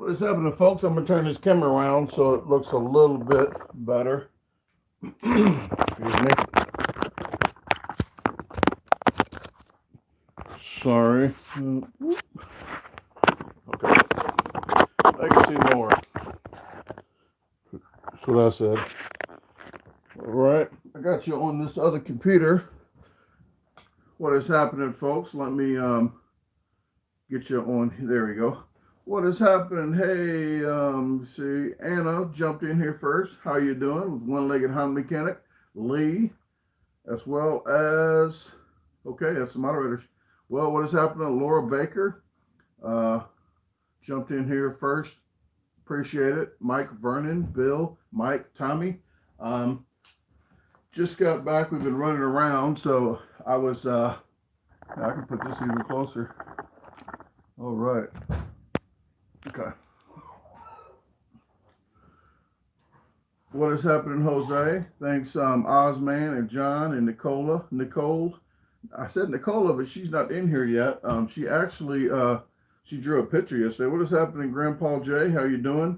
What is happening, folks? I'm going to turn this camera around so it looks a little bit better. Excuse me. Sorry. Okay. I can see more. That's what I said. All right. I got you on this other computer. What is happening, folks? Let me get you on. There we go. What is happening? Hey, see, Anna jumped in here first. How you doing? One-legged Honda mechanic. Lee, as well as, okay, that's the moderators. Well, what is happening? Laura Baker jumped in here first. Appreciate it. Mike Vernon, Bill, Mike, Tommy. Just got back. We've been running around, so I was, I can put this even closer. All right. Okay. What is happening, Jose? Thanks, Ozman and John and Nicola. Nicole. I said Nicola, but she's not in here yet. She actually, she drew a picture yesterday. What is happening, Grandpa Jay? How you doing?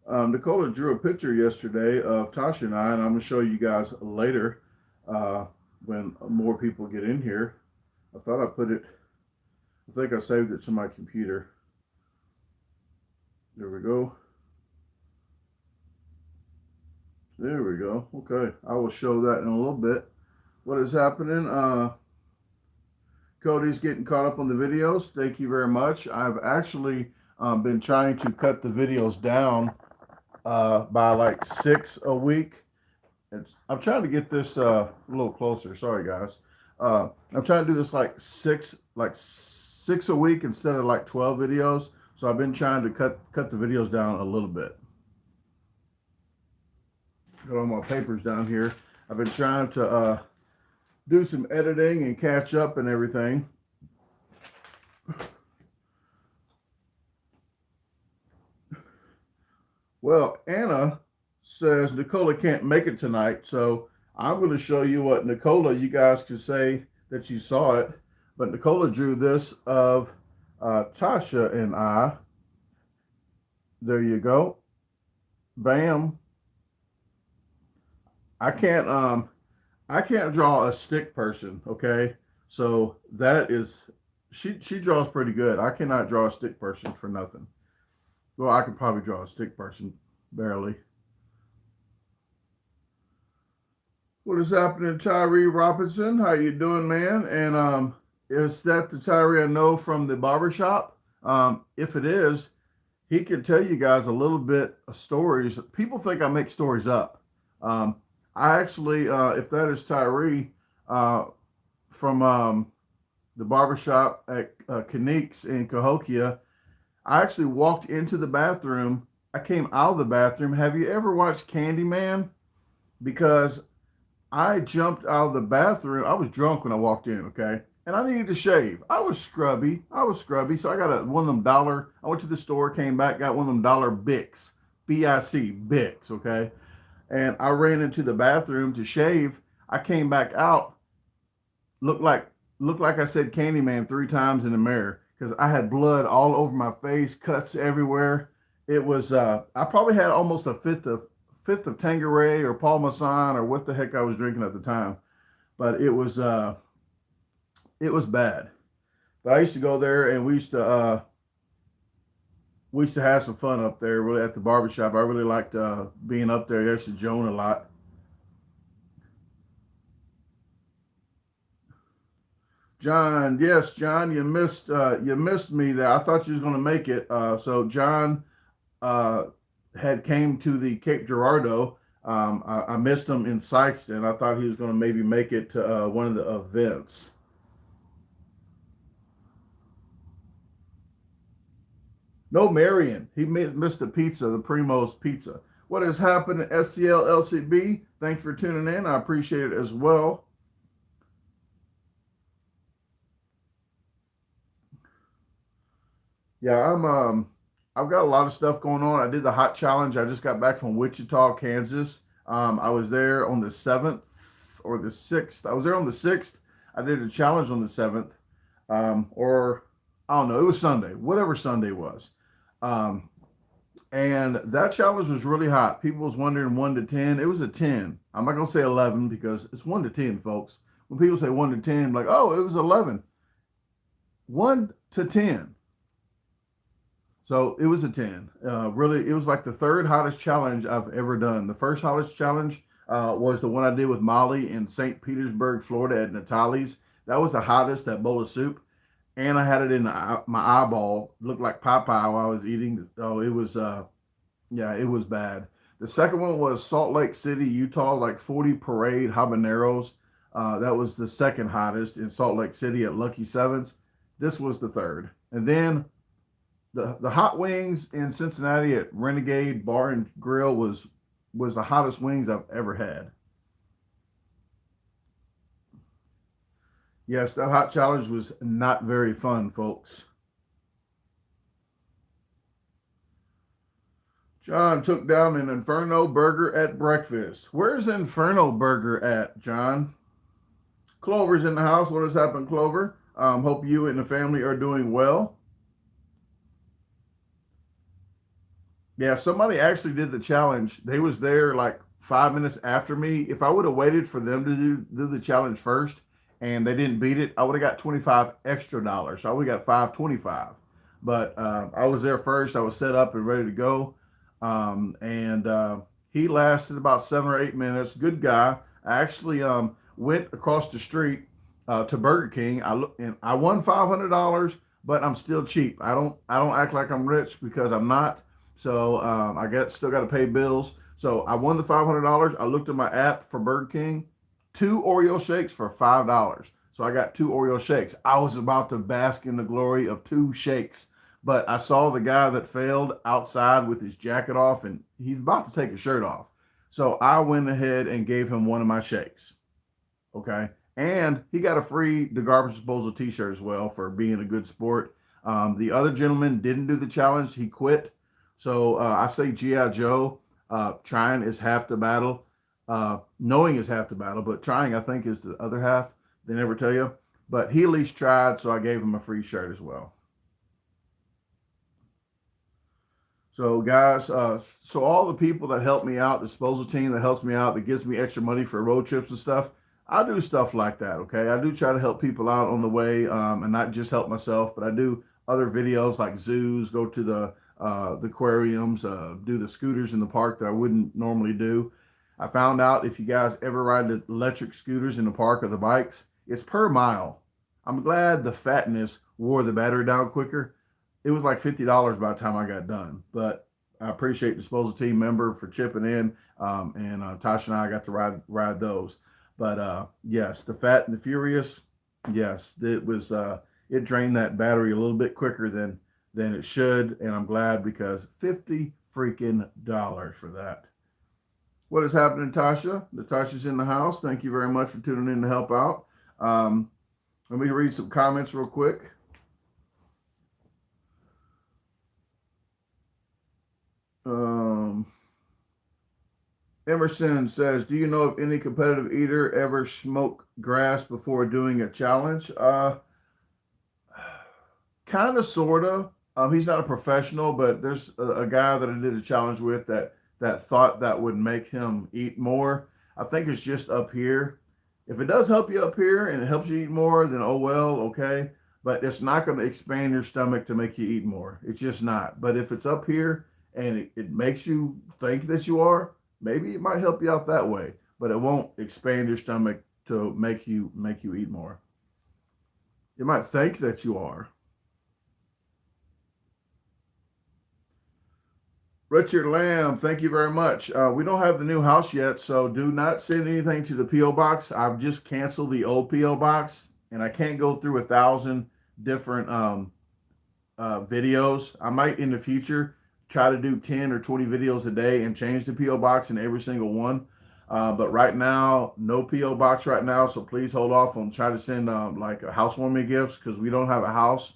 Nicola drew a picture yesterday of Tasha and I, and I'm going to show you guys later when more people get in here. I thought I put it, I think I saved it to my computer. There we go. There we go. Okay. I will show that in a little bit. What is happening? Cody's getting caught up on the videos. Thank you very much. I've actually been trying to cut the videos down by like 6 a week. I'm trying to get this a little closer. Sorry, guys. I'm trying to do this like six a week instead of like 12 videos. So I've been trying to cut the videos down a little bit. Got all my papers down here. I've been trying to do some editing and catch up and everything. Well, Anna says Nicola can't make it tonight, so I'm going to show you what Nicola, you guys can say that you saw it, but Nicola drew this of Tasha and I. There you go. Bam. I can't draw a stick person, okay? So that is, she draws pretty good. I cannot draw a stick person for nothing. Well, I can probably draw a stick person, barely. What is happening, Tyree Robinson? How you doing, man? And is that the Tyree I know from the barbershop? If it is, he can tell you guys a little bit of stories. People think I make stories up. I actually, if that is Tyree from the barbershop at Kanique's in Cahokia, I actually walked into the bathroom. I came out of the bathroom. Have you ever watched Candyman? Because I jumped out of the bathroom. I was drunk when I walked in, okay? And I needed to shave. I was scrubby. So I got one of them dollar. I went to the store, came back, got one of them dollar Bics. B-I-C, Bics, okay? And I ran into the bathroom to shave. I came back out, looked like I said Candyman 3 times in the mirror because I had blood all over my face, cuts everywhere. It was I probably had almost a fifth of Tanqueray or Parmesan or what the heck I was drinking at the time, but it was bad. But I used to go there and we used to have some fun up there, really, at the barbershop. I really liked being up there. I used to Joan a lot. John, yes, John, you missed me there. I thought you was going to make it. So John had came to the Cape Girardeau. I missed him in Sikeston. I thought he was going to maybe make it to one of the events. No, Marion. He missed the pizza, the Primo's Pizza. What has happened at STL LCB? Thanks for tuning in. I appreciate it as well. Yeah, I've got a lot of stuff going on. I did the hot challenge. I just got back from Wichita, Kansas. I was there on the 7th or the 6th. I was there on the 6th. I did a challenge on the 7th. Or I don't know, it was Sunday, whatever Sunday was. And that challenge was really hot. People was wondering 1 to 10. It was a 10. I'm not gonna say 11 because it's 1 to 10, folks. When people say 1 to 10, like, oh, it was 11. 1 to 10. So it was a 10. Really, it was like the third hottest challenge I've ever done. The first hottest challenge was the one I did with Molly in St. Petersburg, Florida at Natalie's. That was the hottest, that bowl of soup. And I had it in my eyeball. It looked like Popeye while I was eating. Oh, it was, yeah, it was bad. The second one was Salt Lake City, Utah, like 40 parade habaneros. That was the second hottest in Salt Lake City at Lucky Sevens. This was the third. And then the hot wings in Cincinnati at Renegade Bar and Grill was the hottest wings I've ever had. Yes, that hot challenge was not very fun, folks. John took down an Inferno burger at breakfast. Where's Inferno burger at, John? Clover's in the house. What has happened, Clover? Hope you and the family are doing well. Yeah, somebody actually did the challenge. They was there like 5 minutes after me. If I would have waited for them to do the challenge first and they didn't beat it, I would have got 25 extra dollars. So I would have got 525. But I was there first. I was set up and ready to go. And he lasted about 7 or 8 minutes. Good guy. I actually went across the street to Burger King. I won $500, but I'm still cheap. I don't act like I'm rich because I'm not. So I still got to pay bills. So I won the $500. I looked at my app for Burger King, 2 Oreo shakes for $5. So I got 2 Oreo shakes. I was about to bask in the glory of 2 shakes, but I saw the guy that failed outside with his jacket off, and he's about to take his shirt off. So I went ahead and gave him one of my shakes. Okay. And he got a free DaGarbageDisposal t-shirt as well for being a good sport. The other gentleman didn't do the challenge. He quit. So I say G.I. Joe, trying is half the battle. Knowing is half the battle, but trying, I think, is the other half. They never tell you. But he at least tried, so I gave him a free shirt as well. So guys, so all the people that help me out, the disposal team that helps me out, that gives me extra money for road trips and stuff, I do stuff like that, okay? I do try to help people out on the way, and not just help myself, but I do other videos like zoos, go to the aquariums, do the scooters in the park that I wouldn't normally do. I found out if you guys ever ride the electric scooters in the park or the bikes, it's per mile. I'm glad the fatness wore the battery down quicker. It was like $50 by the time I got done, but I appreciate the disposal team member for chipping in, and Tasha and I got to ride those. But yes, the Fat and the Furious, yes, it was it drained that battery a little bit quicker than it should, and I'm glad because $50 freaking dollars for that. What is happening, Tasha? Natasha's in the house. Thank you very much for tuning in to help out. Let me read some comments real quick. Emerson says, do you know if any competitive eater ever smoked grass before doing a challenge? Kind of, sort of. He's not a professional, but there's a guy that I did a challenge with that thought that would make him eat more. I think it's just up here. If it does help you up here and it helps you eat more, then oh well, okay. But it's not going to expand your stomach to make you eat more. It's just not. But if it's up here and it makes you think that you are, maybe it might help you out that way. But it won't expand your stomach to make you eat more. You might think that you are. Richard Lamb, thank you very much. We don't have the new house yet, so do not send anything to the P.O. box. I've just canceled the old P.O. box, and I can't go through 1,000 different videos. I might in the future try to do 10 or 20 videos a day and change the P.O. box in every single one. But right now, no P.O. box right now, so please hold off on trying to send like housewarming gifts because we don't have a house.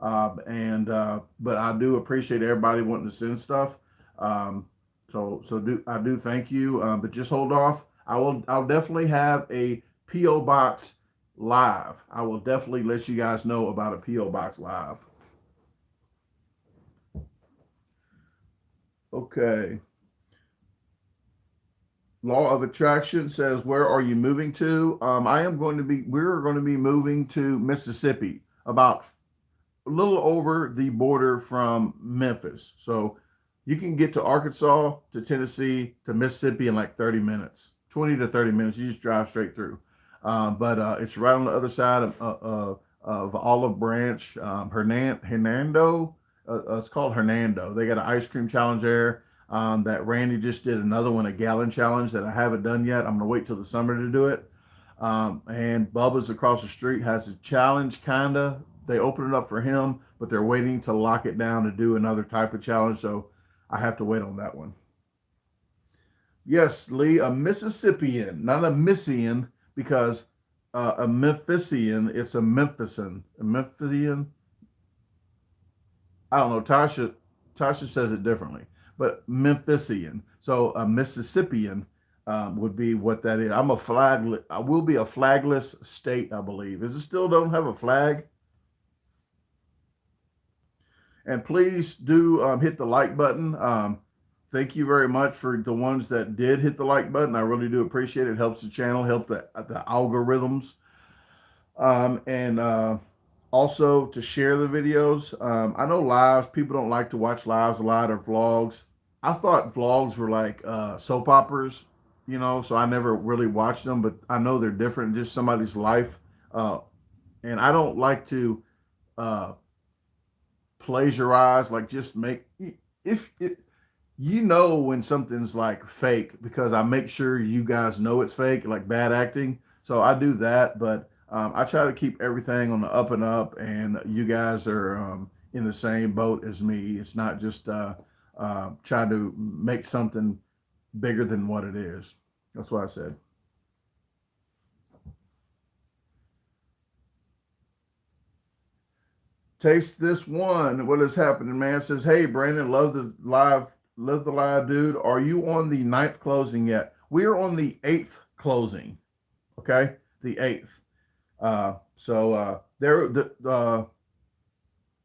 But I do appreciate everybody wanting to send stuff. I do thank you, but just hold off. I'll definitely have a P.O. box live. I will definitely let you guys know about a P.O. box live. Okay. Law of Attraction says, where are you moving to? We're going to be moving to Mississippi, about a little over the border from Memphis. So you can get to Arkansas, to Tennessee, to Mississippi in like 30 minutes, 20 to 30 minutes. You just drive straight through. But it's right on the other side of Olive Branch, Hernando. It's called Hernando. They got an ice cream challenge there. That Randy just did another one, a gallon challenge that I haven't done yet. I'm gonna wait till the summer to do it. And Bubba's across the street has a challenge, kinda. They open it up for him, but they're waiting to lock it down to do another type of challenge. So I have to wait on that one. Yes, Lee, a Mississippian, not a Missian, because a Memphisian, it's a Memphisan. A Memphian, I don't know. Tasha says it differently, but Memphisian. So a Mississippian would be what that is. I will be a flagless state, I believe. Is it still don't have a flag? And please do hit the like button. Thank you very much for the ones that did hit the like button. I really do appreciate it. It helps the channel, help the algorithms. And also to share the videos. I know lives, people don't like to watch lives a lot or vlogs. I thought vlogs were like soap operas, so I never really watched them, but I know they're different, just somebody's life. And I don't like to plagiarize, like just make, if it, when something's like fake, because I make sure you guys know it's fake, like bad acting. So I do that, but I try to keep everything on the up and up, and you guys are in the same boat as me. It's not just trying to make something bigger than what it is. That's what I said. Taste this one. What is happening, man? It says, hey, Brandon, love the live, dude. Are you on the ninth closing yet? We are on the eighth closing. Okay, the eighth. So there,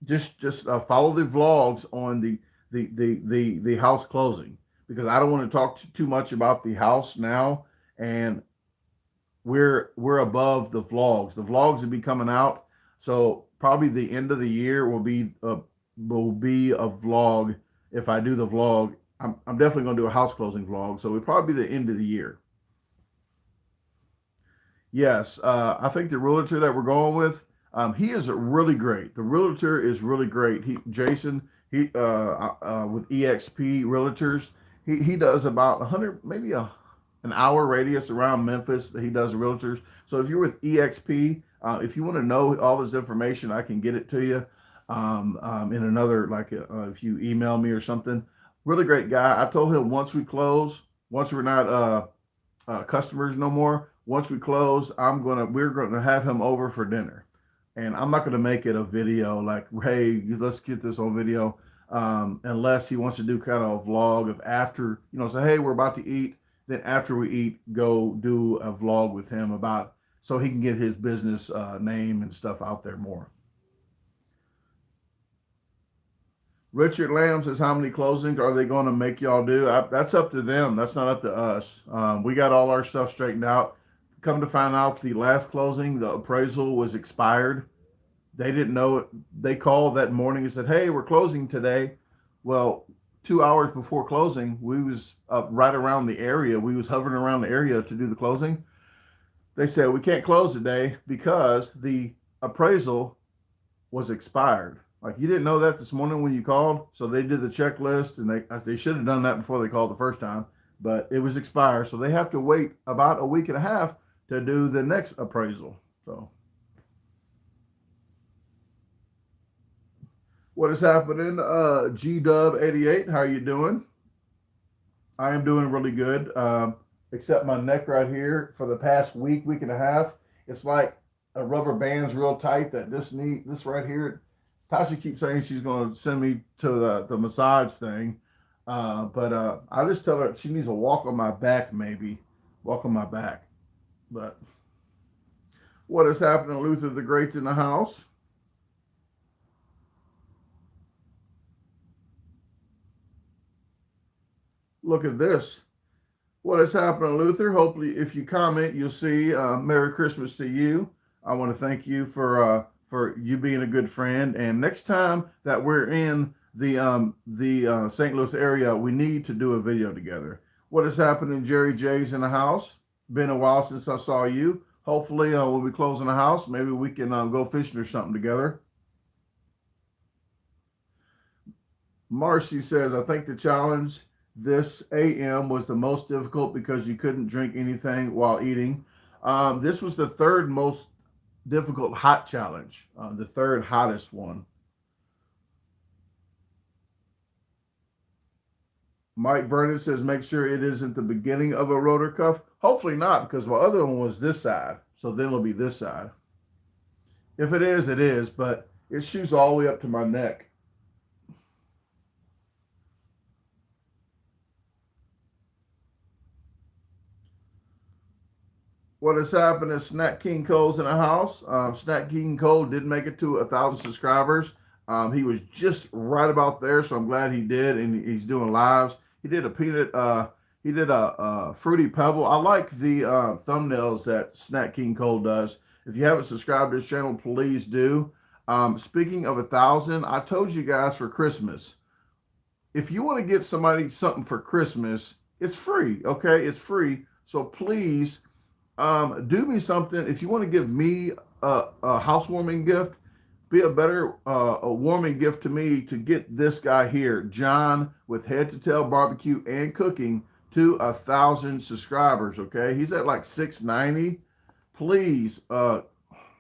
just follow the vlogs on the house closing, because I don't want to talk too much about the house now, and we're above the vlogs. The vlogs will be coming out, so probably the end of the year will be a vlog. If I do the vlog, I'm definitely going to do a house closing vlog, so it'll probably be the end of the year. Yes, I think the realtor that we're going with, he is really great. The realtor is really great. Jason, with EXP Realtors, he does about 100, maybe an hour radius around Memphis that he does realtors. So if you're with EXP, if you want to know all this information, I can get it to you in another, like if you email me or something. Really great guy. I told him once we're not customers no more. Once we close, we're gonna have him over for dinner, and I'm not gonna make it a video like, hey, let's get this on video, unless he wants to do kind of a vlog of after, say, hey, we're about to eat. Then after we eat, go do a vlog with him about, so he can get his business name and stuff out there more. Richard Lamb says, how many closings are they going to make y'all do? That's up to them. That's not up to us. We got all our stuff straightened out. Come to find out, the last closing, the appraisal was expired. They didn't know it. They called that morning and said, hey, we're closing today. Well, 2 hours before closing, we was right around the area. We was hovering around the area to do the closing. They said, we can't close today because the appraisal was expired. Like, you didn't know that this morning when you called. So they did the checklist, and they should have done that before they called the first time, but it was expired. So they have to wait about a week and a half to do the next appraisal. So what is happening? GW88, how are you doing? I am doing really good. Except my neck right here, for the past week and a half, it's like a rubber band's real tight, that this right here. Tasha keeps saying she's going to send me to the massage thing. But I just tell her she needs to walk on my back, maybe. Walk on my back. But what is happening? Luther the Great's in the house. look at this. What has happened, Luther? Hopefully, if you comment, you'll see Merry Christmas to you. I want to thank you for you being a good friend. And next time that we're in the St. Louis area, we need to do a video together. What is happening? Jerry J's in the house. Been a while since I saw you. Hopefully, when we close in the house, maybe we can go fishing or something together. Marcy says, I think the challenge this AM was the most difficult because you couldn't drink anything while eating. This was the third most difficult hot challenge, the third hottest one. Mike Vernon says, make sure it isn't the beginning of a rotor cuff. Hopefully not, because my other one was this side. So then it'll be this side. If it is, it is, but it shoots all the way up to my neck. What has happened is Snack King Cole's in the house. Snack King Cole did make it to 1,000 subscribers. He was just right about there, so I'm glad he did, and he's doing lives. He did a Fruity Pebble. I like the thumbnails that Snack King Cole does. If you haven't subscribed to his channel, please do. Speaking of 1,000, I told you guys for Christmas, if you want to get somebody something for Christmas, it's free, okay? It's free, so please do me something. If you want to give me a housewarming gift, be a better a warming gift to me to get this guy here, John, with Head to Tail Barbecue and Cooking, to 1,000 subscribers. Okay, he's at like 690. Please, I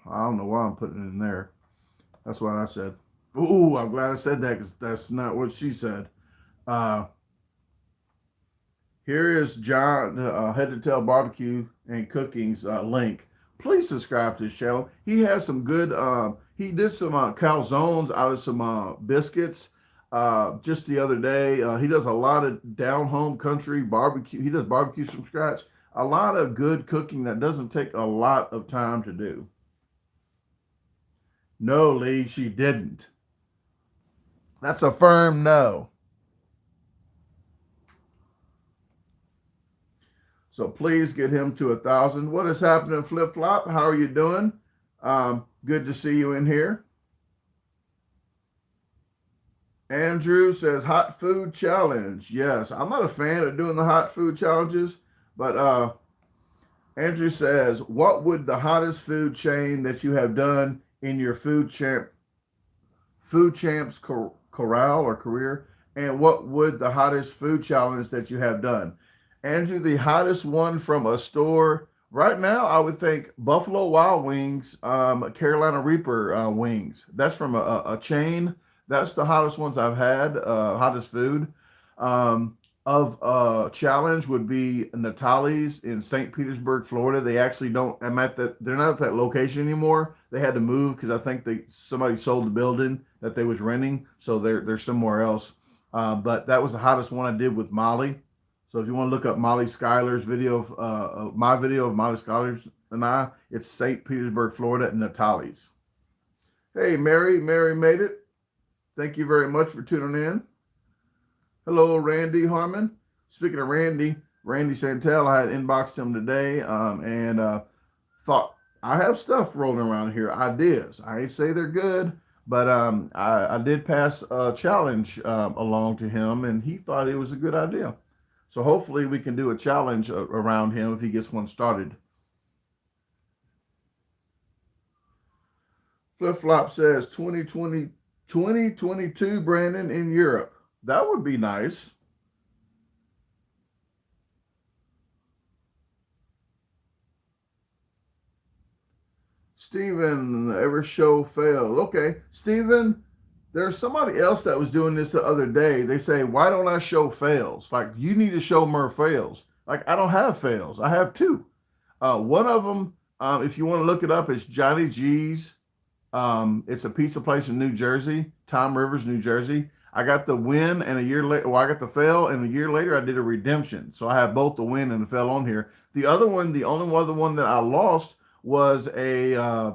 don't know why I'm putting it in there. That's what I said. Ooh, I'm glad I said that because that's not what she said. Here is John, Head to Tail Barbecue and Cooking's link. Please subscribe to his channel. He has some good, he did some calzones out of some biscuits just the other day. He does a lot of down home country barbecue. He does barbecue from scratch. A lot of good cooking that doesn't take a lot of time to do. No, Lee, she didn't. That's a firm no. So please get him to 1,000. What is happening, Flip Flop? How are you doing? Good to see you in here. Andrew says hot food challenge. Yes, I'm not a fan of doing the hot food challenges, but Andrew says, what would the hottest food chain that you have done in your food champs corral or career? And what would the hottest food challenge that you have done? Andrew, the hottest one from a store right now, I would think Buffalo Wild Wings, Carolina Reaper wings. That's from a chain. That's the hottest ones I've had, hottest food. Challenge would be Natalie's in St. Petersburg, Florida. They actually don't, they're not at that location anymore. They had to move because I think somebody sold the building that they was renting. So they're somewhere else. But that was the hottest one I did with Molly. So if you want to look up Molly Schuyler's video of my video of Molly Schuyler's and I, it's St. Petersburg, Florida, and Natalie's. Hey, Mary made it. Thank you very much for tuning in. Hello, Randy Harmon. Speaking of Randy Santel, I had inboxed him today and thought I have stuff rolling around here, ideas. I ain't say they're good, but I did pass a challenge along to him, and he thought it was a good idea. So hopefully we can do a challenge around him if he gets one started. Flip Flop says 2022, Brandon, in Europe. That would be nice. Steven, ever show fail? Okay, Steven, there's somebody else that was doing this the other day. They say, why don't I show fails? Like, you need to show more fails. Like, I don't have fails. I have two. One of them, if you want to look it up, is Johnny G's. It's a pizza place in New Jersey, Tom Rivers, New Jersey. I got the win, and a year later, well, I got the fail, and a year later, I did a redemption. So I have both the win and the fail on here. The other one, the only other one that I lost was a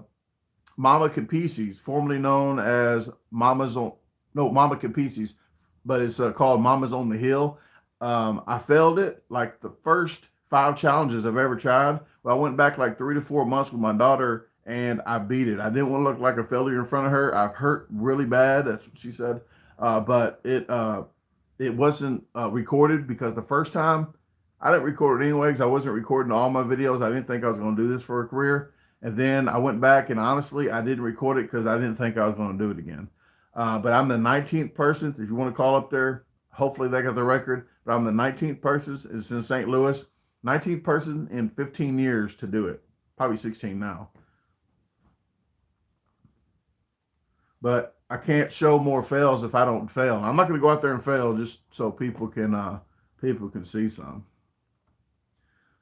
Mama Capices, formerly known as Mama Capices, but it's called Mama's on the Hill. I failed it like the first 5 challenges I've ever tried. Well, I went back like 3 to 4 months with my daughter and I beat it. I didn't want to look like a failure in front of her. I've hurt really bad. That's what she said. But it wasn't recorded because the first time I didn't record it anyway because I wasn't recording all my videos. I didn't think I was going to do this for a career. And then I went back and honestly, I didn't record it because I didn't think I was going to do it again. But I'm the 19th person. If you want to call up there, hopefully they got the record. But I'm the 19th person. It's in St. Louis. 19th person in 15 years to do it. Probably 16 now. But I can't show more fails if I don't fail. I'm not going to go out there and fail just so people can see some.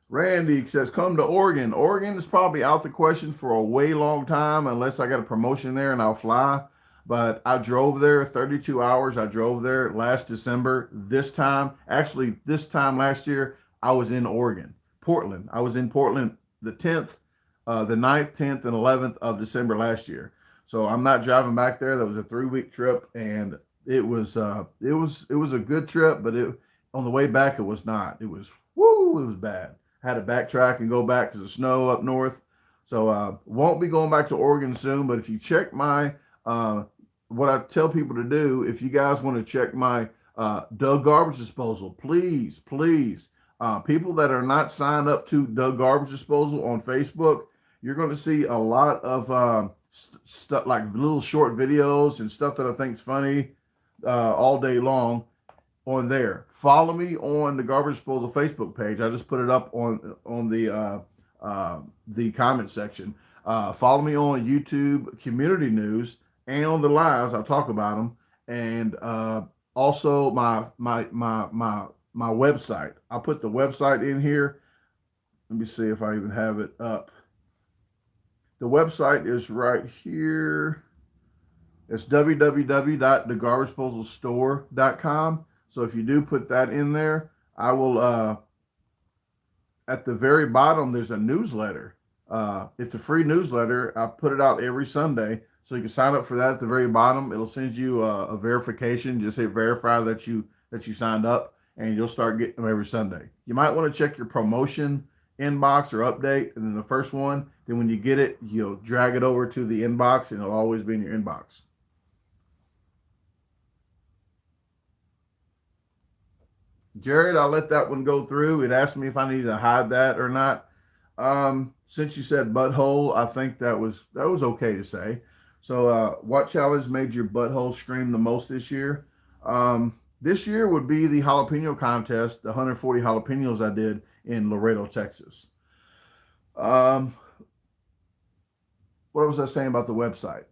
Randy says, come to Oregon. Oregon is probably out the question for a way long time unless I got a promotion there and I'll fly. But I drove there 32 hours. I drove there last December. This time last year, I was in Oregon, Portland. I was in Portland the 10th, the 9th, 10th, and 11th of December last year. So I'm not driving back there. That was a 3-week trip, and it was a good trip, but on the way back it was not. It was bad. I had to backtrack and go back because of snow up north. So won't be going back to Oregon soon. But if you check my what I tell people to do, if you guys want to check my Doug Garbage Disposal, please, people that are not signed up to Doug Garbage Disposal on Facebook, you're going to see a lot of stuff like little short videos and stuff that I think is funny all day long on there. Follow me on the Garbage Disposal Facebook page. I just put it up on the comment section. Follow me on YouTube Community News and on the lives. I'll talk about them, and also my website. I'll put the website in here. Let me see if I even have it up. The website is right here. It's www.thegarbageDisposalstore.com. So if you do put that in there, I will, at the very bottom, there's a newsletter. It's a free newsletter. I put it out every Sunday. So you can sign up for that at the very bottom. It'll send you a verification. Just hit verify that you signed up, and you'll start getting them every Sunday. You might want to check your promotion inbox or update, and then the first one. Then when you get it, you'll drag it over to the inbox, and it'll always be in your inbox. Jared, I'll let that one go through. It asked me if I needed to hide that or not. Since you said butthole, I think that was okay to say. So, what challenge made your butthole scream the most this year? This year would be the jalapeno contest, the 140 jalapenos I did in Laredo, Texas. What was I saying about the website?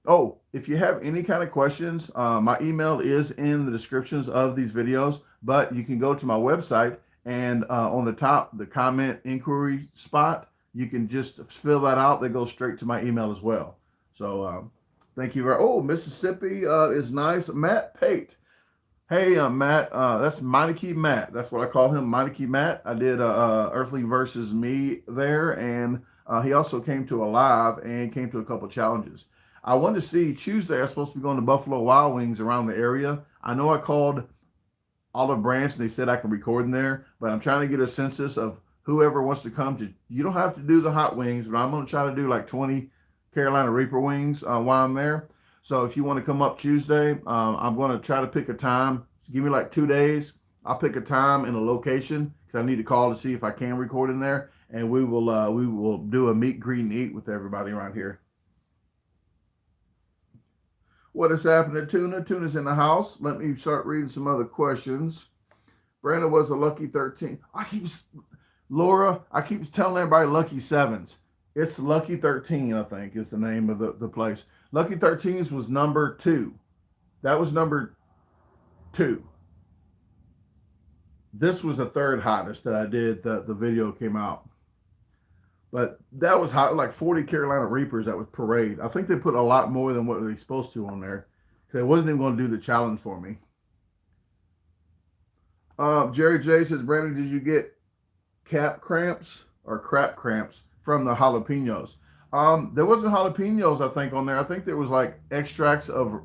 Oh, if you have any kind of questions, my email is in the descriptions of these videos, but you can go to my website and on the top, the comment inquiry spot, you can just fill that out. They go straight to my email as well. So thank you very. Mississippi is nice. Matt Pate. Hey, Matt. That's Meineke Matt. That's what I call him, Meineke Matt. I did Earthling versus me there, and he also came to a live and came to a couple challenges. I wanted to see Tuesday. I'm supposed to be going to Buffalo Wild Wings around the area. I know I called Olive Branch and they said I can record in there, but I'm trying to get a census of whoever wants to come to. You don't have to do the hot wings, but I'm going to try to do like 20 Carolina Reaper wings while I'm there. So if you want to come up Tuesday, I'm going to try to pick a time. Give me like 2 days. I'll pick a time and a location because I need to call to see if I can record in there, and we will do a meet, greet, and eat with everybody around here. What is happening, Tuna? Tuna's in the house. Let me start reading some other questions. Brandon was a lucky 13. Laura, I keep telling everybody lucky sevens. It's Lucky 13, I think, is the name of the place. Lucky 13s was number 2. That was number 2. This was the third hottest that I did. The video came out. But that was hot, like 40 Carolina Reapers that was parade. I think they put a lot more than what they're supposed to on there. Because I wasn't even going to do the challenge for me. Jerry J says, Brandon, did you get cap cramps or crap cramps from the jalapenos? There wasn't jalapenos, I think, on there. I think there was like extracts of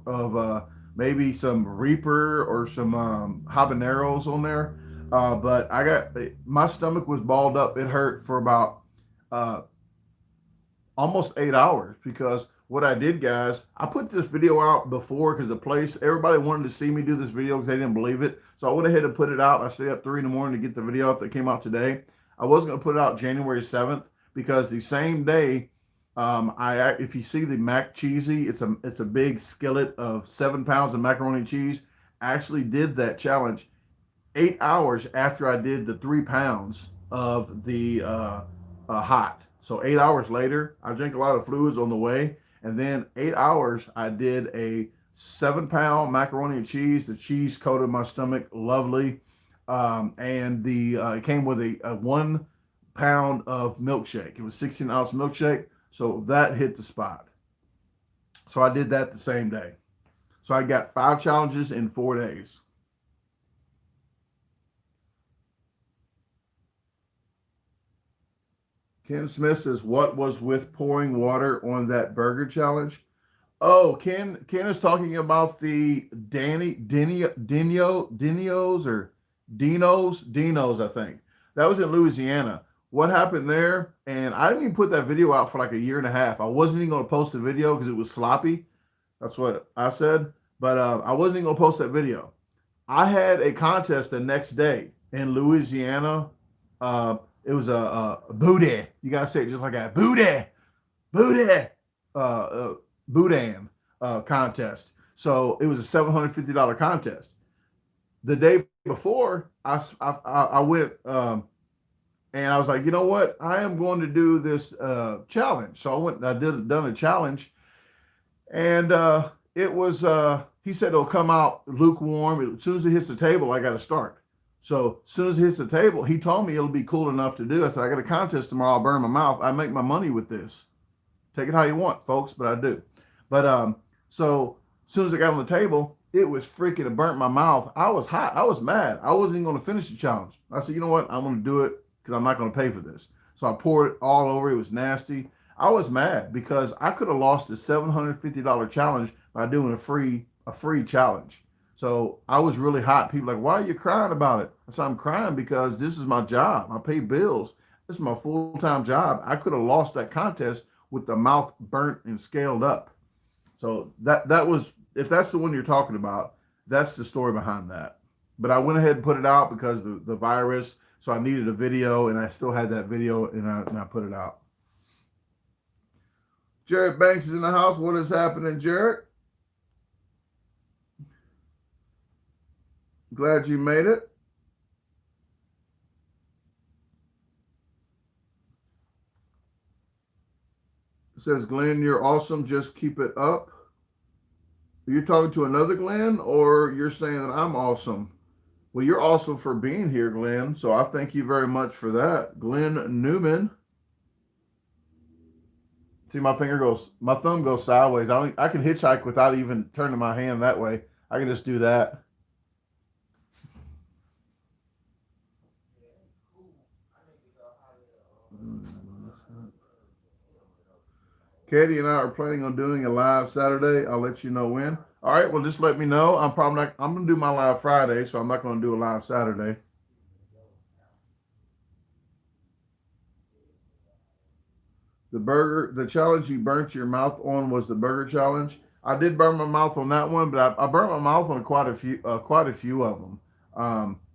maybe some Reaper or some habaneros on there. But my stomach was balled up. It hurt for about uh, almost 8 hours because what I did, guys, I put this video out before because everybody wanted to see me do this video because they didn't believe it. So I went ahead and put it out. I stayed up 3 in the morning to get the video out that came out today. I was going to put it out January 7th because the same day, if you see the mac cheesy, it's a big skillet of 7 pounds of macaroni and cheese. I actually did that challenge 8 hours after I did the 3 pounds of the hot. So 8 hours later, I drank a lot of fluids on the way, and then 8 hours I did a 7 pound macaroni and cheese. The cheese coated my stomach lovely, and the it came with a 1 pound of milkshake. It was 16-ounce milkshake, so that hit the spot. So I did that the same day. So I got 5 challenges in 4 days. Ken Smith says, "What was with pouring water on that burger challenge?" Oh, Ken is talking about the Dinos, I think. That was in Louisiana. What happened there? And I didn't even put that video out for like a year and a half. I wasn't even going to post the video because it was sloppy. That's what I said. But I wasn't even going to post that video. I had a contest the next day in Louisiana. It was a booty. You gotta say it just like that. Booty, boudin contest. So it was a $750 contest. The day before, I went and I was like, you know what? I am going to do this challenge. So I went. Done a challenge, and it was. He said it'll come out lukewarm. As soon as it hits the table, I got to start. So as soon as it hits the table, he told me it'll be cool enough to do. I said, I got a contest tomorrow. I'll burn my mouth. I make my money with this. Take it how you want, folks, but I do. But so as soon as it got on the table, it was freaking, it burnt my mouth. I was hot. I was mad. I wasn't even going to finish the challenge. I said, you know what? I'm going to do it because I'm not going to pay for this. So I poured it all over. It was nasty. I was mad because I could have lost the $750 challenge by doing a free challenge. So I was really hot. People were like, why are you crying about it? I said, I'm crying because this is my job. I pay bills. This is my full-time job. I could have lost that contest with the mouth burnt and scaled up. So that was, if that's the one you're talking about, that's the story behind that. But I went ahead and put it out because the virus. So I needed a video, and I still had that video, and I put it out. Jared Banks is in the house. What is happening, Jared? Glad you made it. It says, Glenn, you're awesome. Just keep it up. Are you talking to another Glenn, or you're saying that I'm awesome? Well, you're awesome for being here, Glenn. So I thank you very much for that. Glenn Newman. See, my thumb goes sideways. I can hitchhike without even turning my hand that way. I can just do that. Katie and I are planning on doing a live Saturday. I'll let you know when. All right, well, just let me know. I'm going to do my live Friday, so I'm not going to do a live Saturday. The challenge you burnt your mouth on was the burger challenge. I did burn my mouth on that one, but I burnt my mouth on quite a few of them.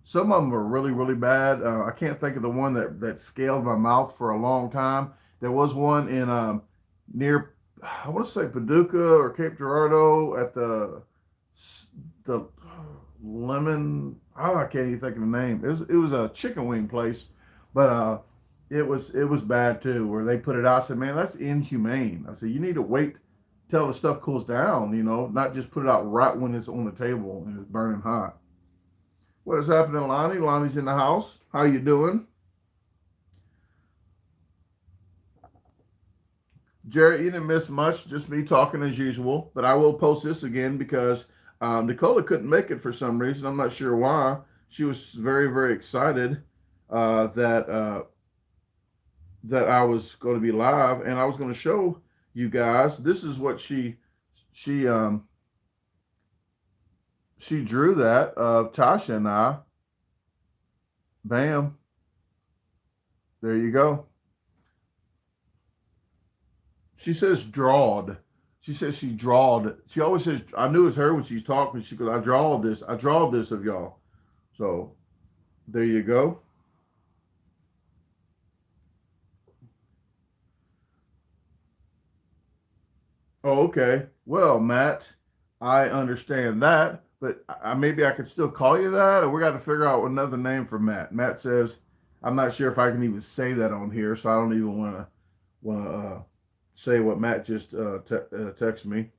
Some of them were really, really bad. I can't think of the one that scaled my mouth for a long time. There was one in near, I want to say Paducah or Cape Girardeau at the lemon. Oh, I can't even think of the name. It was a chicken wing place, but it was bad too. Where they put it out, I said, man, that's inhumane. I said, you need to wait till the stuff cools down, not just put it out right when it's on the table and it's burning hot. What is happening, Lonnie? Lonnie's in the house. How you doing? Jerry, you didn't miss much, just me talking as usual. But I will post this again because Nicola couldn't make it for some reason. I'm not sure why. She was very, very excited that I was going to be live, and I was going to show you guys. This is what she drew that of Tasha and I. Bam. There you go. She says drawed. She says she drawed. She always says, I knew it's her when she's talking. She goes, I draw this. I draw this of y'all. So there you go. Oh, okay. Well, Matt, I understand that, but maybe I could still call you that, or we got to figure out another name for Matt. Matt says, I'm not sure if I can even say that on here, so I don't even want to say what Matt just texted me.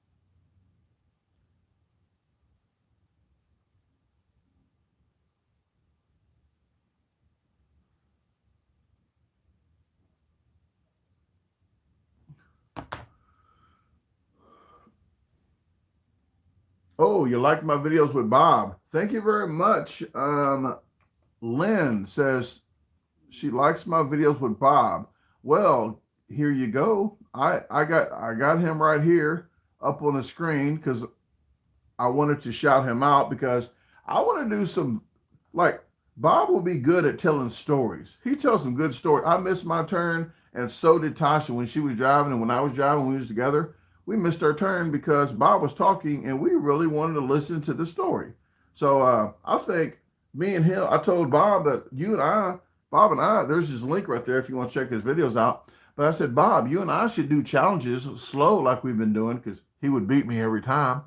Oh, you like my videos with Bob? Thank you very much. Lynn says she likes my videos with Bob. Well, here you go. I got him right here up on the screen because I wanted to shout him out because I want to do some like Bob will be good at telling stories. He tells some good stories. I missed my turn, and so did Tasha when she was driving, and when I was driving, when we was together. We missed our turn because Bob was talking, and we really wanted to listen to the story. So I think me and him. I told Bob that you and I, Bob and I, there's his link right there if you want to check his videos out. But I said, Bob, you and I should do challenges slow like we've been doing because he would beat me every time.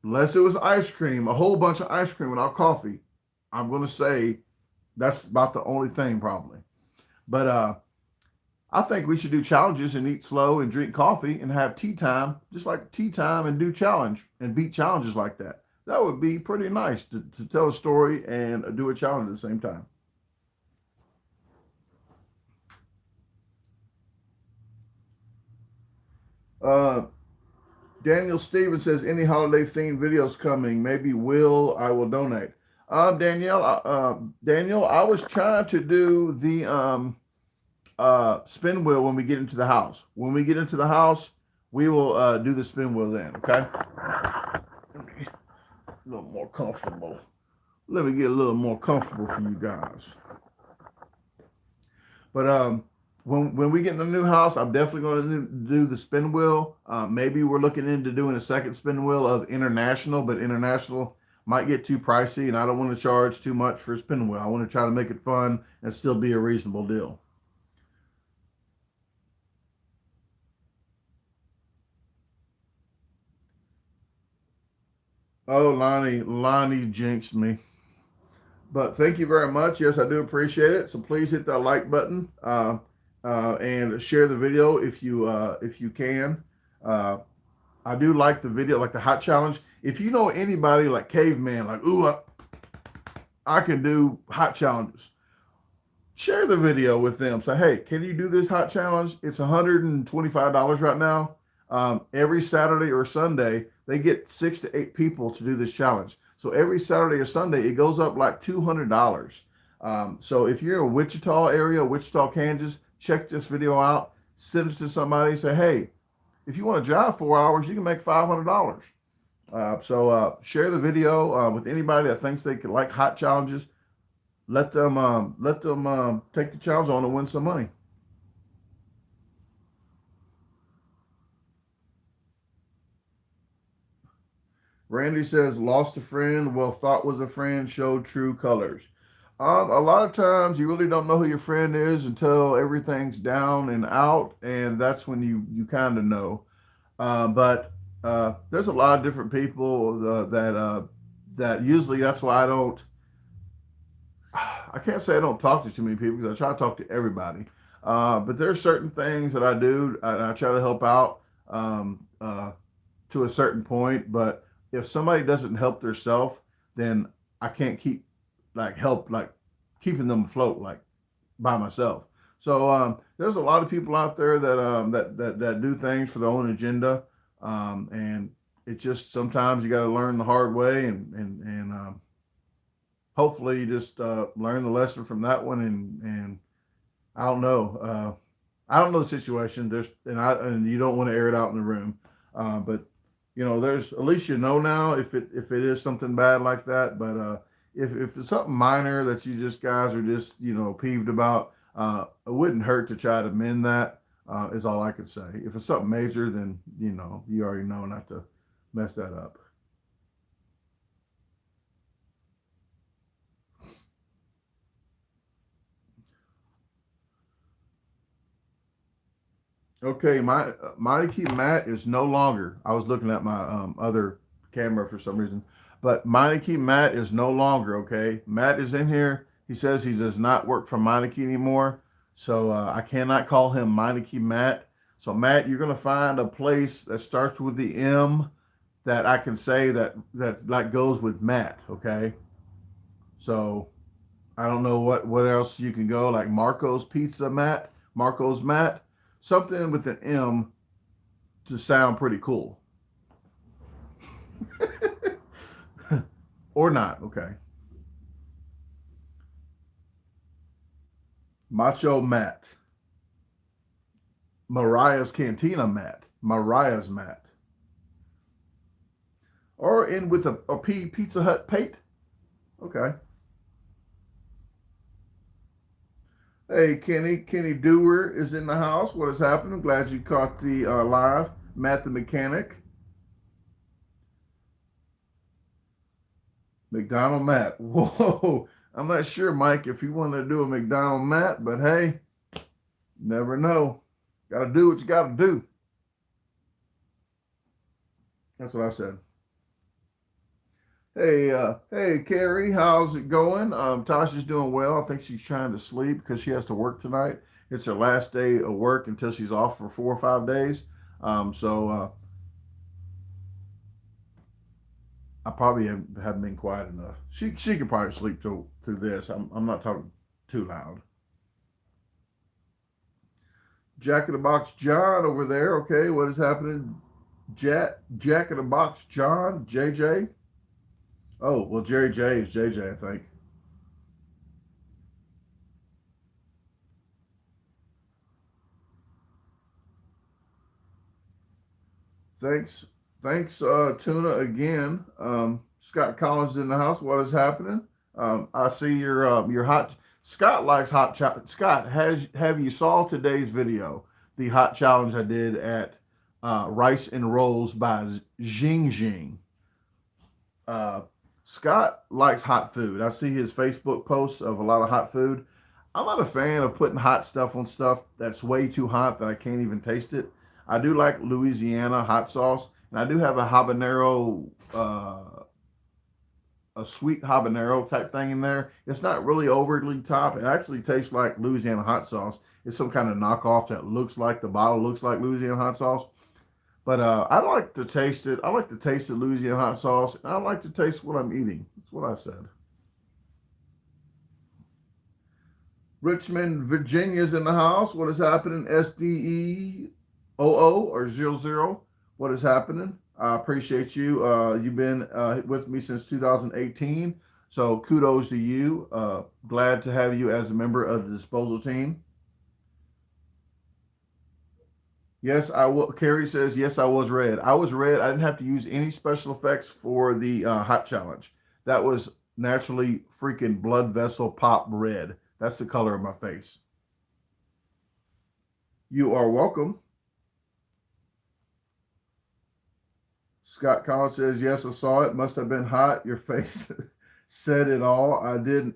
Unless it was ice cream, a whole bunch of ice cream without coffee. I'm going to say that's about the only thing probably. But I think we should do challenges and eat slow and drink coffee and have tea time, just like tea time, and do challenge and beat challenges like that. That would be pretty nice to tell a story and do a challenge at the same time. Uh, Daniel Stevens says, any holiday themed videos coming? Maybe I will donate. Daniel, I was trying to do the spin wheel when we get into the house. When we get into the house, we will do the spin wheel then. Okay. A little more comfortable. Let me get a little more comfortable for you guys. But when we get in the new house, I'm definitely going to do the spin wheel. Maybe we're looking into doing a second spin wheel of international, but international might get too pricey, and I don't want to charge too much for a spin wheel. I want to try to make it fun and still be a reasonable deal. Oh, Lonnie jinxed me. But thank you very much. Yes, I do appreciate it. So please hit that like button and share the video if you can. Uh, I do like the video, like the hot challenge. If you know anybody like caveman, like I can do hot challenges. Share the video with them. Say, hey, can you do this hot challenge? It's $125 right now. Every Saturday or Sunday, they get 6 to 8 people to do this challenge. So every Saturday or Sunday, it goes up like $200. So if you're in Wichita area, Wichita, Kansas, check this video out. Send it to somebody. Say, hey, if you want to drive 4 hours, you can make $500. So share the video with anybody that thinks they could like hot challenges. Let them take the challenge on and win some money. Randy says, lost a friend, well, thought was a friend, showed true colors. A lot of times you really don't know who your friend is until everything's down and out, and that's when you kind of know. But there's a lot of different people that usually that's why I can't say I don't talk to too many people because I try to talk to everybody. But there's certain things that I do, and I try to help out to a certain point. But if somebody doesn't help themselves, then I can't keep help keeping them afloat by myself. So there's a lot of people out there that do things for their own agenda, and it's just sometimes you got to learn the hard way, and hopefully you just learn the lesson from that one. And I don't know, I don't know the situation. And you don't want to air it out in the room, but there's at least now if it is something bad like that. But if it's something minor that you just guys are just peeved about, it wouldn't hurt to try to mend that. Is all I could say. If it's something major, then you already know not to mess that up. Okay, my Mighty Key Matt is no longer. I was looking at my other camera for some reason, but Mighty Key Matt is no longer. Okay, Matt is in here. He says he does not work for Mighty Key anymore, so I cannot call him Mighty Key Matt. So Matt, you're gonna find a place that starts with the M that I can say that like goes with Matt. Okay, so I don't know what else you can go like Marco's Pizza Matt, Marco's Matt, something with an M to sound pretty cool. Or not, okay. Macho Matt. Mariah's Cantina Matt. Mariah's Matt. Or in with a Pizza Hut Pate. Okay. Hey, Kenny Dewar is in the house. What has happened? I'm glad you caught the live. Matt the Mechanic. McDonald Matt. Whoa. I'm not sure, Mike, if you want to do a McDonald Matt, but hey, never know. Got to do what you got to do. That's what I said. Hey, Carrie, how's it going? Tasha's doing well. I think she's trying to sleep because she has to work tonight. It's her last day of work until she's off for 4 or 5 days. So I probably haven't been quiet enough. She could probably sleep through this. I'm not talking too loud. Jack in the Box John over there. Okay, what is happening? Jack in the Box John, JJ. Oh, well, Jerry J is JJ, I think. Thanks, Tuna again. Scott Collins in the house. What is happening? I see your hot. Scott likes hot. Scott, have you saw today's video? The hot challenge I did at Rice and Rolls by Jing Jing. Uh, Scott likes hot food. I see his Facebook posts of a lot of hot food. I'm not a fan of putting hot stuff on stuff that's way too hot that I can't even taste it. I do like Louisiana hot sauce, and I do have a habanero, a sweet habanero type thing in there. It's not really overly top. It actually tastes like Louisiana hot sauce. It's some kind of knockoff that looks like the bottle looks like Louisiana hot sauce. But I like to taste it. I like to taste the Louisiana hot sauce. And I like to taste what I'm eating. That's what I said. Richmond, Virginia's in the house. What is happening? SDEOO or 00. What is happening? I appreciate you. You've been with me since 2018. So kudos to you. Glad to have you as a member of the disposal team. Yes, I will. Carrie says, yes, I was red. I was red. I didn't have to use any special effects for the hot challenge. That was naturally freaking blood vessel pop red. That's the color of my face. You are welcome. Scott Collins says, yes, I saw it. Must have been hot. Your face said it all. I didn't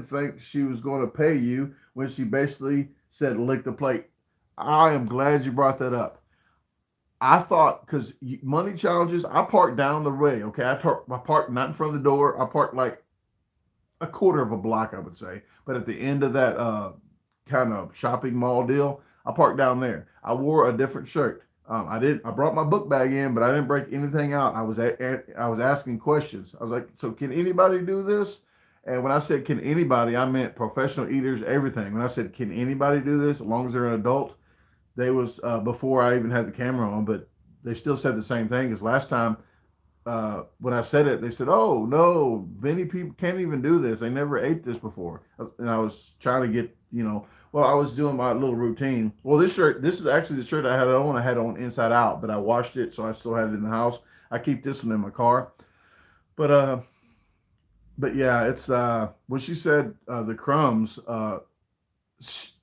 think she was going to pay you when she basically said lick the plate. I am glad you brought that up. I thought because money challenges, I parked down the way. Okay, I parked not in front of the door. I parked like a quarter of a block, I would say. But at the end of that kind of shopping mall deal, I parked down there. I wore a different shirt. I did. I brought my book bag in, but I didn't break anything out. I was asking questions. I was like, "So can anybody do this?" And when I said "can anybody," I meant professional eaters, everything. When I said "can anybody do this?" as long as they're an adult, they was before I even had the camera on, but they still said the same thing as last time. When I said it, they said, "Oh no, many people can't even do this. They never ate this before." And I was trying to get, well, I was doing my little routine. Well, this is actually the shirt I had on. I had on inside out, but I washed it, so I still had it in the house. I keep this one in my car. But but yeah, it's when she said the crumbs,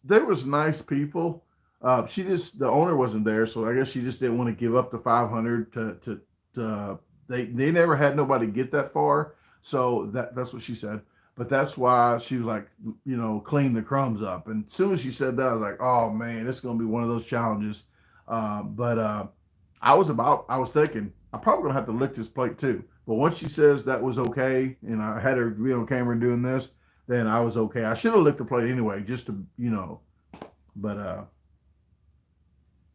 there was nice people. She just the owner wasn't there, so I guess she just didn't want to give up the 500 to they never had nobody get that far, so that's what she said. But that's why she was like, clean the crumbs up. And as soon as she said that, I was like, oh man, it's gonna be one of those challenges. But I was thinking I'm probably gonna have to lick this plate too. But once she says that was okay, and I had her be on camera doing this, then I was okay. I should have licked the plate anyway, just to but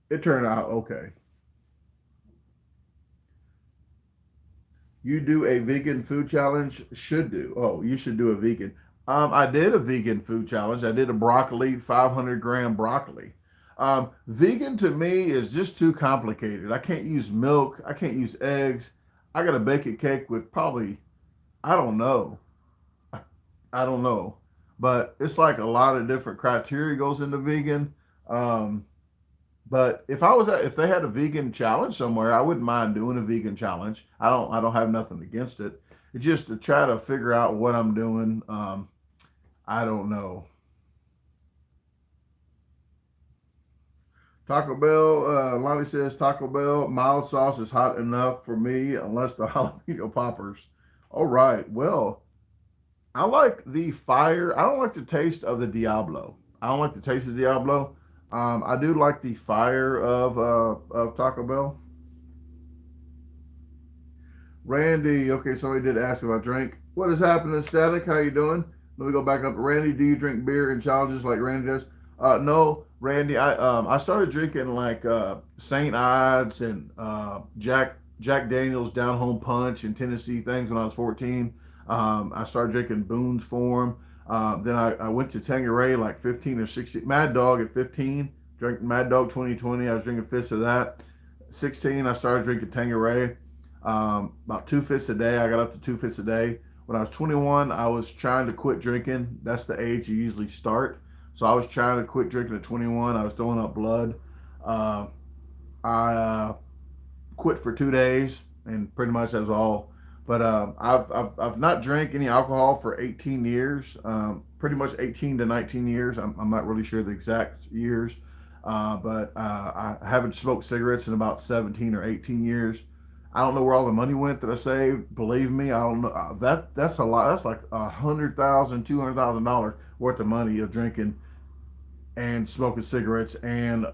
it turned out okay. You do a vegan food challenge? Should do. Oh, you should do a vegan. I did a vegan food challenge. I did a broccoli, 500-gram broccoli. Vegan to me is just too complicated. I can't use milk. I can't use eggs. I got to bake a cake with probably, I don't know. I don't know. But it's like a lot of different criteria goes into vegan. Um, but if they had a vegan challenge somewhere, I wouldn't mind doing a vegan challenge. I don't have nothing against it. It's just to try to figure out what I'm doing. I don't know. Taco Bell, Lonnie says Taco Bell mild sauce is hot enough for me unless the jalapeno poppers. All right. Well, I like the fire. I don't like the taste of the Diablo. I don't like the taste of Diablo. I do like the fire of Taco Bell. Randy, okay, somebody did ask if I drink. What is happening, Static? How you doing? Let me go back up. Randy, do you drink beer in challenges like Randy does? No, Randy. I started drinking like Saint Ides and Jack Daniel's Down Home Punch and Tennessee things when I was 14. I started drinking Boone's Form. Then I went to Tanqueray like 15 or 16. Mad Dog at 15. Drank Mad Dog 2020. I was drinking fifths of that. 16, I started drinking Tanqueray. About 2 fifths a day. I got up to 2 fifths a day. When I was 21, I was trying to quit drinking. That's the age you usually start. So I was trying to quit drinking at 21. I was throwing up blood. Uh, I quit for 2 days, and pretty much that's all. But I've not drank any alcohol for 18 years, pretty much 18 to 19 years. I'm not really sure the exact years, but I haven't smoked cigarettes in about 17 or 18 years. I don't know where all the money went that I saved. Believe me, I don't know. That's a lot. That's like $100,000, $200,000 worth of money of drinking and smoking cigarettes and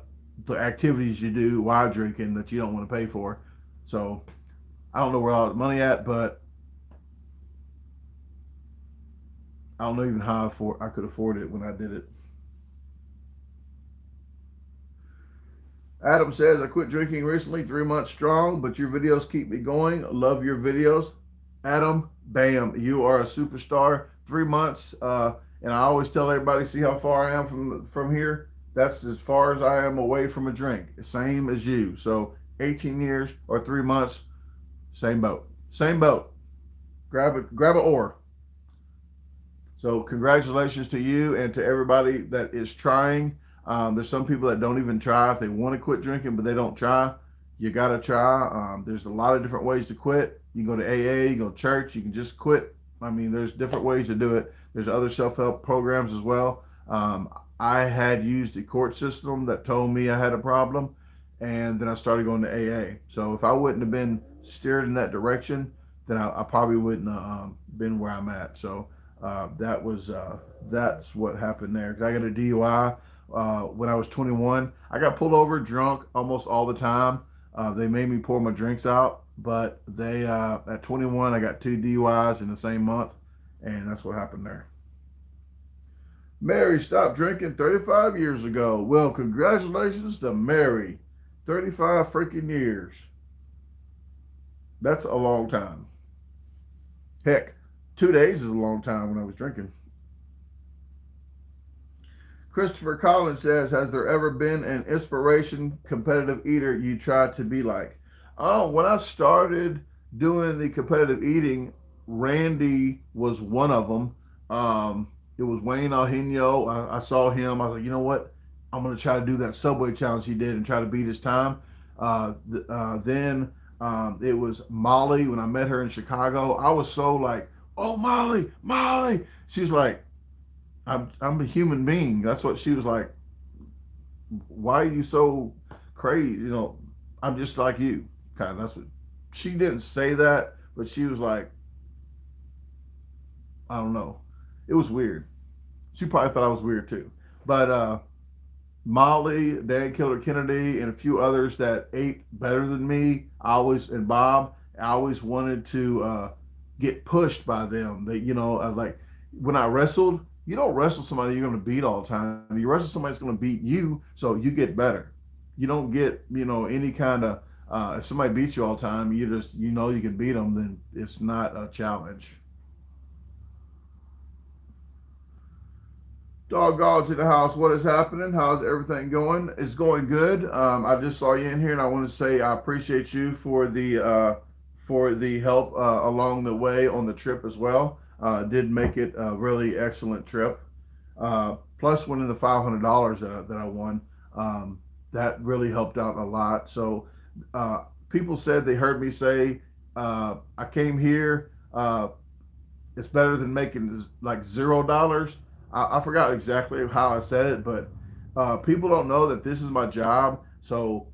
the activities you do while drinking that you don't want to pay for. So I don't know where all the money at, but I don't know even how I could afford it when I did it. Adam says, I quit drinking recently, 3 months strong, but your videos keep me going. Love your videos. Adam, bam, you are a superstar. 3 months, and I always tell everybody, see how far I am from here? That's as far as I am away from a drink. Same as you. So 18 years or 3 months, same boat. Same boat. Grab an oar. So congratulations to you and to everybody that is trying. There's some people that don't even try if they want to quit drinking, but they don't try. You got to try. There's a lot of different ways to quit. You can go to AA, you can go to church, you can just quit. I mean, there's different ways to do it. There's other self-help programs as well. I had used a court system that told me I had a problem, and then I started going to AA. So if I wouldn't have been steered in that direction, then I probably wouldn't have been where I'm at. So that's what happened there. 'Cause I got a DUI when I was 21. I got pulled over drunk almost all the time. They made me pour my drinks out, but they at 21 I got 2 DUIs in the same month, and that's what happened there. Mary stopped drinking 35 years ago. Well, congratulations to Mary. 35 freaking years. That's a long time. Heck, 2 days is a long time when I was drinking. Christopher Collins says, has there ever been an inspiration competitive eater you tried to be like? Oh, when I started doing the competitive eating, Randy was one of them. It was Wayne Alhino. I saw him. I was like, you know what? I'm going to try to do that Subway challenge he did and try to beat his time. Then it was Molly when I met her in Chicago. I was so like, "Oh, Molly, Molly." She's like, I'm a human being. That's what she was like. Why are you so crazy? I'm just like you. Kind of. That's what she didn't say that, but she was like, I don't know. It was weird. She probably thought I was weird too. But Molly, Dan Killer Kennedy, and a few others that ate better than me, and Bob, I always wanted to get pushed by them. I was like, when I wrestled, you don't wrestle somebody you're going to beat all the time. You wrestle somebody that's going to beat you, so you get better. You don't get, any kind of, if somebody beats you all the time, you can beat them, then it's not a challenge. Doggone to the house. What is happening? How's everything going? It's going good. I just saw you in here, and I want to say I appreciate you for the help along the way on the trip as well. Did make it a really excellent trip. Plus winning the $500 that I won, that really helped out a lot. So people said they heard me say I came here. It's better than making like $0. I forgot exactly how I said it, but people don't know that this is my job. So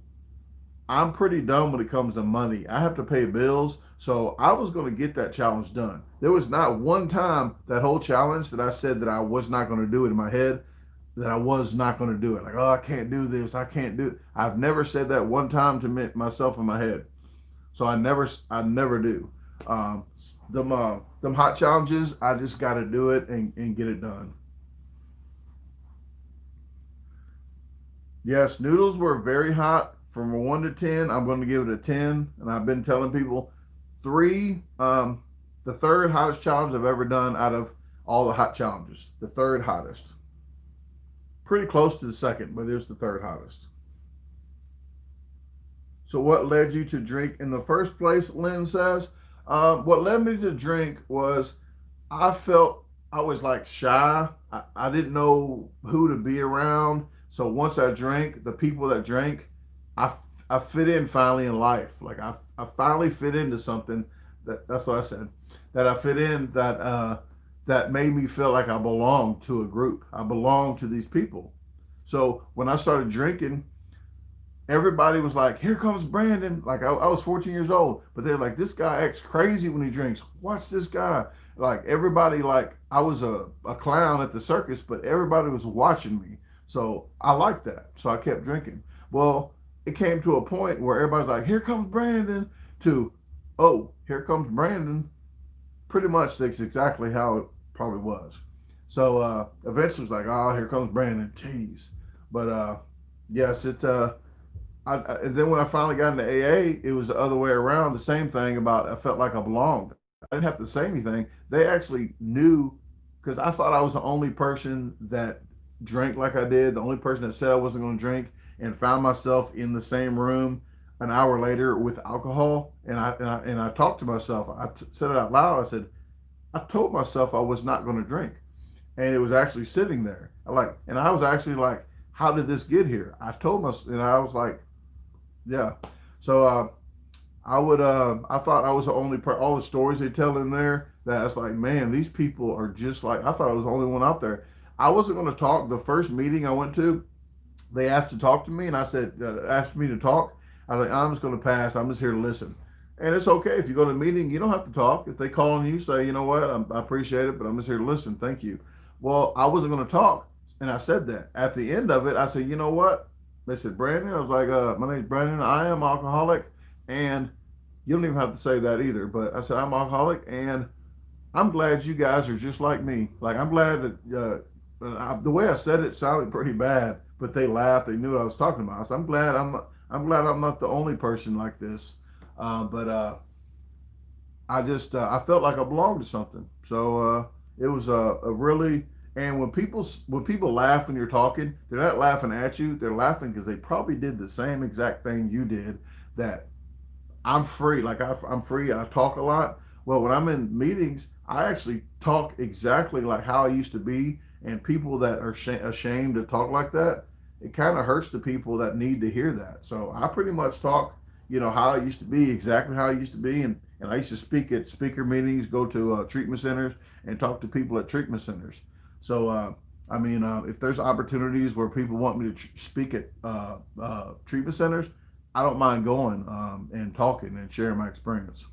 I'm pretty dumb when it comes to money. I have to pay bills. So I was going to get that challenge done. There was not one time that whole challenge that I said that I was not going to do it in my head, that I was not going to do it. Like, oh, I can't do this. I can't do it. I've never said that one time to myself in my head. So I never do. Them hot challenges, I just got to do it and get it done. Yes, noodles were very hot. From a 1 to 10, I'm going to give it a 10. And I've been telling people three, the third hottest challenge I've ever done out of all the hot challenges. The third hottest. Pretty close to the second, but it was the third hottest. So, what led you to drink in the first place? Lynn says. What led me to drink was I felt I was like shy. I didn't know who to be around. So once I drank, the people that drank, I, I fit in finally in life. Like I finally fit into something that's what I said. That I fit in that made me feel like I belonged to a group. I belonged to these people. So when I started drinking, everybody was like, "Here comes Brandon." Like I was 14 years old, but they're like, "This guy acts crazy when he drinks. Watch this guy." Like everybody, like I was a clown at the circus, but everybody was watching me. So I liked that. So I kept drinking. Well, it came to a point where everybody's like, "Here comes Brandon," to, "Oh, here comes Brandon." Pretty much that's exactly how it probably was. So eventually it's like, "Oh, here comes Brandon." Jeez. But yes, and then when I finally got into AA, it was the other way around. The same thing about I felt like I belonged. I didn't have to say anything. They actually knew because I thought I was the only person that drank like I did, the only person that said I wasn't going to drink, and found myself in the same room an hour later with alcohol. And I talked to myself. Said it out loud. I said, I told myself I was not going to drink, and it was actually sitting there. And I was actually like, how did this get here? I told myself, and I was like, yeah. So I thought I was the only all the stories they tell in there. That it's like, man, these people are just like I thought I was the only one out there. I wasn't going to talk. The first meeting I went to, they asked to talk to me, and I said, asked me to talk. I was like, I'm just going to pass. I'm just here to listen. And it's okay if you go to a meeting, you don't have to talk. If they call on you, say, you know what, I appreciate it, but I'm just here to listen. Thank you. Well, I wasn't going to talk, and I said that. At the end of it, I said, you know what? They said, Brandon. I was like, my name's Brandon. I am alcoholic, and you don't even have to say that either. But I said, I'm alcoholic, and I'm glad you guys are just like me. Like, I'm glad that the way I said it sounded pretty bad, but they laughed. They knew what I was talking about. So I'm glad I'm not the only person like this. But I just I felt like I belonged to something. So it was a really and when people laugh when you're talking, they're not laughing at you. They're laughing because they probably did the same exact thing you did. That I'm free. Like I'm free. I talk a lot. Well, when I'm in meetings, I actually talk exactly like how I used to be. And people that are ashamed to talk like that, it kind of hurts the people that need to hear that. So I pretty much talk, how I used to be, exactly how I used to be, and And I used to speak at speaker meetings, go to treatment centers, and talk to people at treatment centers. So, I mean, if there's opportunities where people want me to speak at treatment centers, I don't mind going and talking and sharing my experience.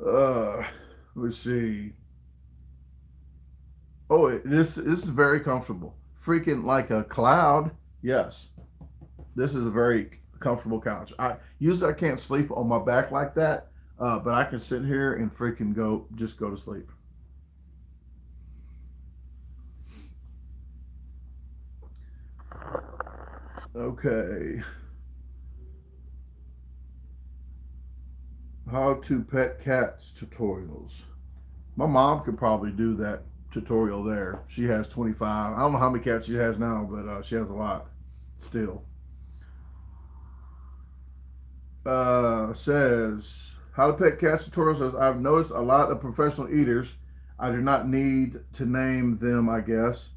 Uh, let's see. Oh, this is very comfortable. Freaking like a cloud. Yes, this is a very comfortable couch. I can't sleep on my back like that, but I can sit here and freaking go to sleep. Okay, how to pet cats tutorials. My mom could probably do that tutorial there. She has 25. I don't know how many cats she has now, but she has a lot still. Says how to pet cats tutorial says I've noticed a lot of professional eaters. I do not need to name them, I guess.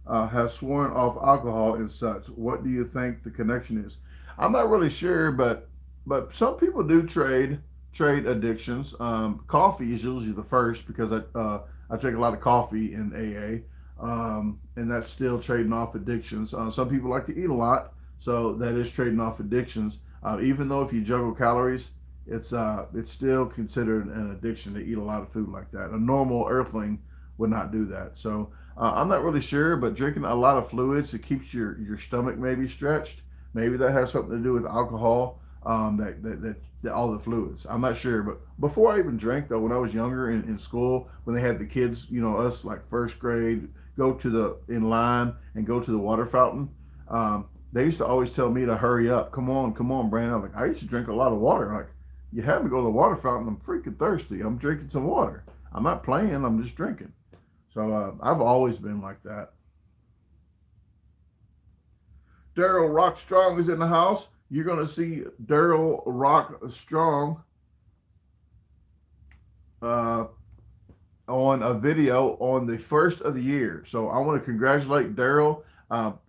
Have sworn off alcohol and such. What do you think the connection is? I'm not really sure, but some people do trade addictions. Coffee is usually the first because I drink a lot of coffee in AA, and that's still trading off addictions. Some people like to eat a lot, so that is trading off addictions. Even though if you juggle calories, it's still considered an addiction to eat a lot of food like that. A normal earthling would not do that. So I'm not really sure, but drinking a lot of fluids, it keeps your stomach maybe stretched. Maybe that has something to do with alcohol. That all the fluids. I'm not sure, but before I even drank though, when I was younger in school, when they had the kids, us like first grade, go to the in line and go to the water fountain. They used to always tell me to hurry up. Come on, Brandon. I'm like, I used to drink a lot of water. Like, you had me go to the water fountain. I'm freaking thirsty. I'm drinking some water. I'm not playing. I'm just drinking. So I've always been like that. Daryl Rock Strong is in the house. You're gonna see Daryl Rock Strong uh, on a video on the first of the year. So I want to congratulate Daryl.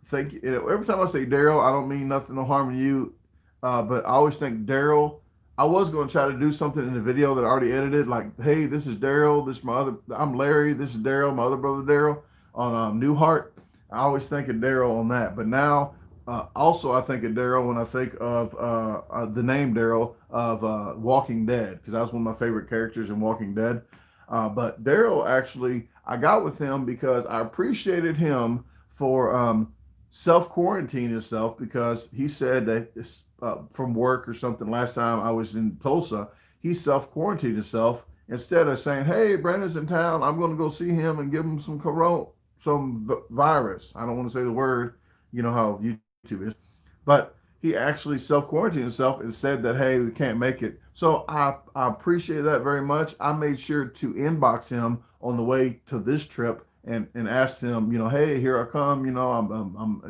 Thank you. Every time I say Daryl, I don't mean nothing no harm to you, but I always think Daryl. I was going to try to do something in the video that I already edited, like, "Hey, this is Daryl. This is my other. I'm Larry. This is Daryl, my other brother Daryl on Newhart." I always think of Daryl on that, but now also I think of Daryl when I think of the name Daryl of Walking Dead because that was one of my favorite characters in Walking Dead. But Daryl actually, I got with him because I appreciated him for self quarantine himself because he said that from work or something. Last time I was in Tulsa, he self quarantined himself instead of saying, "Hey, Brandon's in town. I'm going to go see him and give him some corona, virus." I don't want to say the word. You know how YouTube is, but he actually self quarantined himself and said that, "Hey, we can't make it." So I appreciate that very much. I made sure to inbox him on the way to this trip and asked him, "Hey, here I come.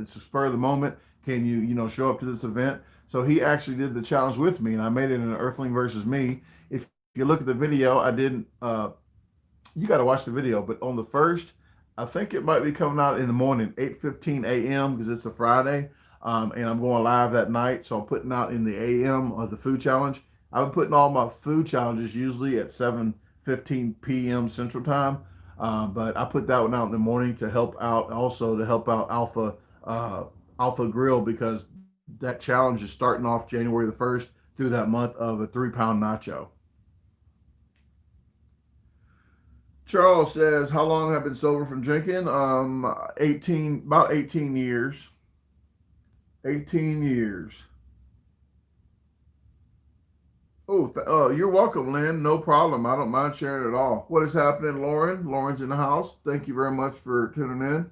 It's a spur of the moment. Can you, show up to this event?" So he actually did the challenge with me, and I made it an Earthling versus me. If you look at the video, I didn't. You got to watch the video, but on the first, I think it might be coming out in the morning, 8:15 a.m. because it's a Friday, and I'm going live that night. So I'm putting out in the a.m. of the food challenge. I've been putting all my food challenges usually at 7:15 p.m. Central Time, but I put that one out in the morning to help out, also to help out Alpha Grill because that challenge is starting off January the 1st through that month of a 3-pound nacho. Charles says, "How long have I been sober from drinking?" 18, about 18 years. 18 years. Oh, you're welcome, Lynn. No problem. I don't mind sharing it at all. What is happening, Lauren? Lauren's in the house. Thank you very much for tuning in.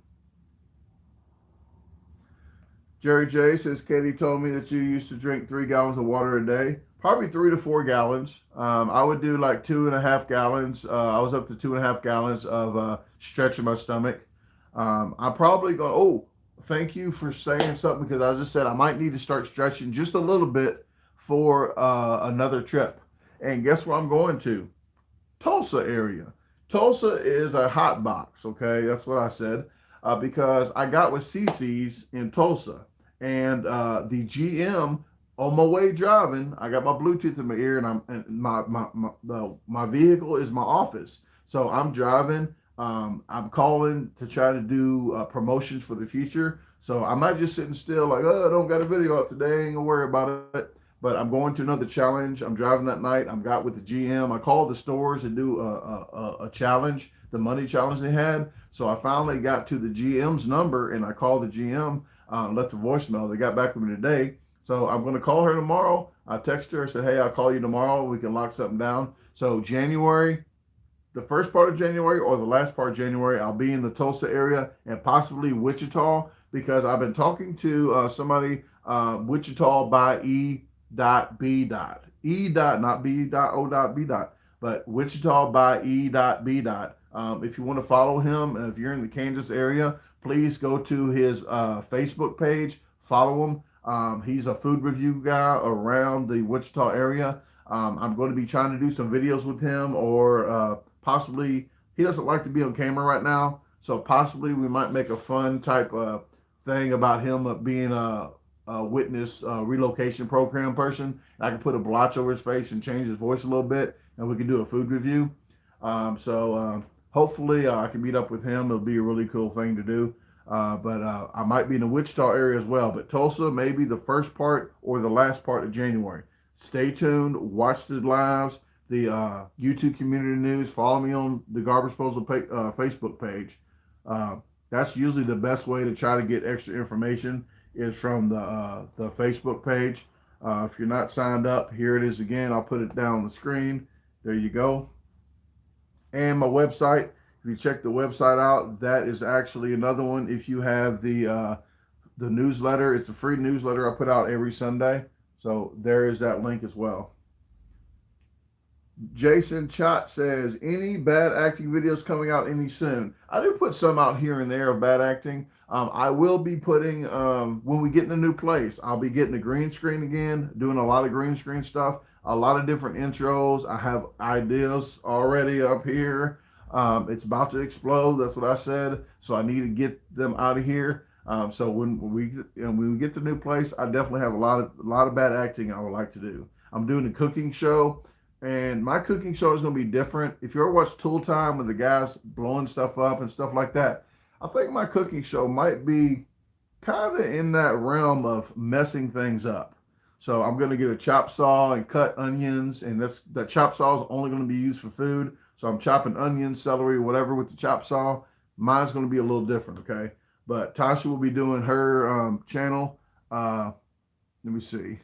Jerry J says, "Katie told me that you used to drink 3 gallons of water a day. Probably 3 to 4 gallons. I would do like 2.5 gallons. I was up to 2.5 gallons of stretching my stomach. I'm probably going, oh, thank you for saying something because I just said I might need to start stretching just a little bit for another trip. And guess where I'm going to? Tulsa area. Tulsa is a hot box, okay? That's what I said. Because I got with CC's in Tulsa, and the GM on my way driving, I got my Bluetooth in my ear, and my vehicle is my office. So I'm driving. I'm calling to try to do promotions for the future. So I'm not just sitting still like, oh, I don't got a video up today. Ain't gonna worry about it. But I'm going to another challenge. I'm driving that night. I'm got with the GM. I called the stores to do a challenge, the money challenge they had. So I finally got to the GM's number, and I called the GM, left a voicemail. They got back with me today. So I'm going to call her tomorrow. I text her. I said, hey, I'll call you tomorrow. We can lock something down. So January, the first part of January or the last part of January, I'll be in the Tulsa area and possibly Wichita, because I've been talking to somebody, Wichita by E. B. E. Not B. O. B. But Wichita by E. B. If you want to follow him, and if you're in the Kansas area, please go to his Facebook page, follow him. He's a food review guy around the Wichita area. I'm going to be trying to do some videos with him, or possibly he doesn't like to be on camera right now, so possibly we might make a fun type of thing about him being a witness relocation program person. I can put a blotch over his face and change his voice a little bit, and we can do a food review. Hopefully I can meet up with him. It'll be a really cool thing to do. But I might be in the Wichita area as well. But Tulsa, maybe the first part or the last part of January. Stay tuned. Watch the lives, the YouTube community news. Follow me on the Garbage Disposal Facebook page. That's usually the best way to try to get extra information, is from the Facebook page. If you're not signed up, here it is again. I'll put it down on the screen. There you go. And my website. If you check the website out, that is actually another one. If you have the newsletter, it's a free newsletter I put out every Sunday. So there is that link as well. Jason Chott says, any bad acting videos coming out any soon? I do put some out here and there of bad acting. I will be putting, when we get in a new place, I'll be getting the green screen again, doing a lot of green screen stuff, a lot of different intros. I have ideas already up here. It's about to explode. That's what I said. So I need to get them out of here. So when we get the new place, I definitely have a lot of bad acting I would like to do. I'm doing a cooking show, and my cooking show is going to be different. If you ever watch Tool Time with the guys blowing stuff up and stuff like that, I think my cooking show might be kind of in that realm of messing things up. So I'm going to get a chop saw and cut onions, and that chop saw is only going to be used for food. So I'm chopping onions, celery, whatever with the chop saw. Mine's going to be a little different, okay? But Tasha will be doing her channel. Let me see.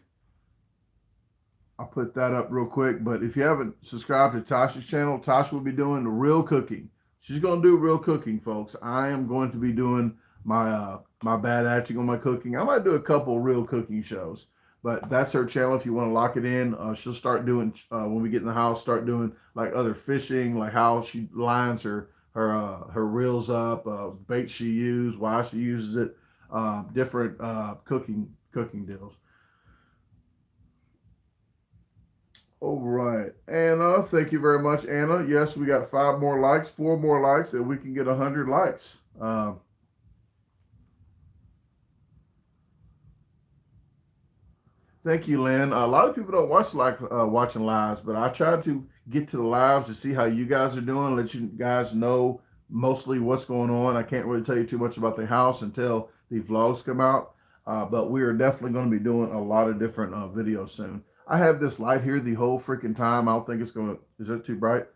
I'll put that up real quick. But if you haven't subscribed to Tasha's channel, Tasha will be doing the real cooking. She's going to do real cooking, folks. I am going to be doing my my bad acting on my cooking. I might do a couple real cooking shows. But that's her channel. If you want to lock it in, she'll start doing, when we get in the house, start doing like other fishing, like how she lines her reels up, bait she used, why she uses it, different cooking deals. All right, Anna, thank you very much, Anna. Yes, we got 4 more likes, and we can get 100 likes. Thank you, Lynn. A lot of people don't watching lives, but I try to get to the lives to see how you guys are doing, let you guys know mostly what's going on. I can't really tell you too much about the house until the vlogs come out, but we are definitely going to be doing a lot of different videos soon. I have this light here the whole freaking time. I don't think it's going to, is that too bright?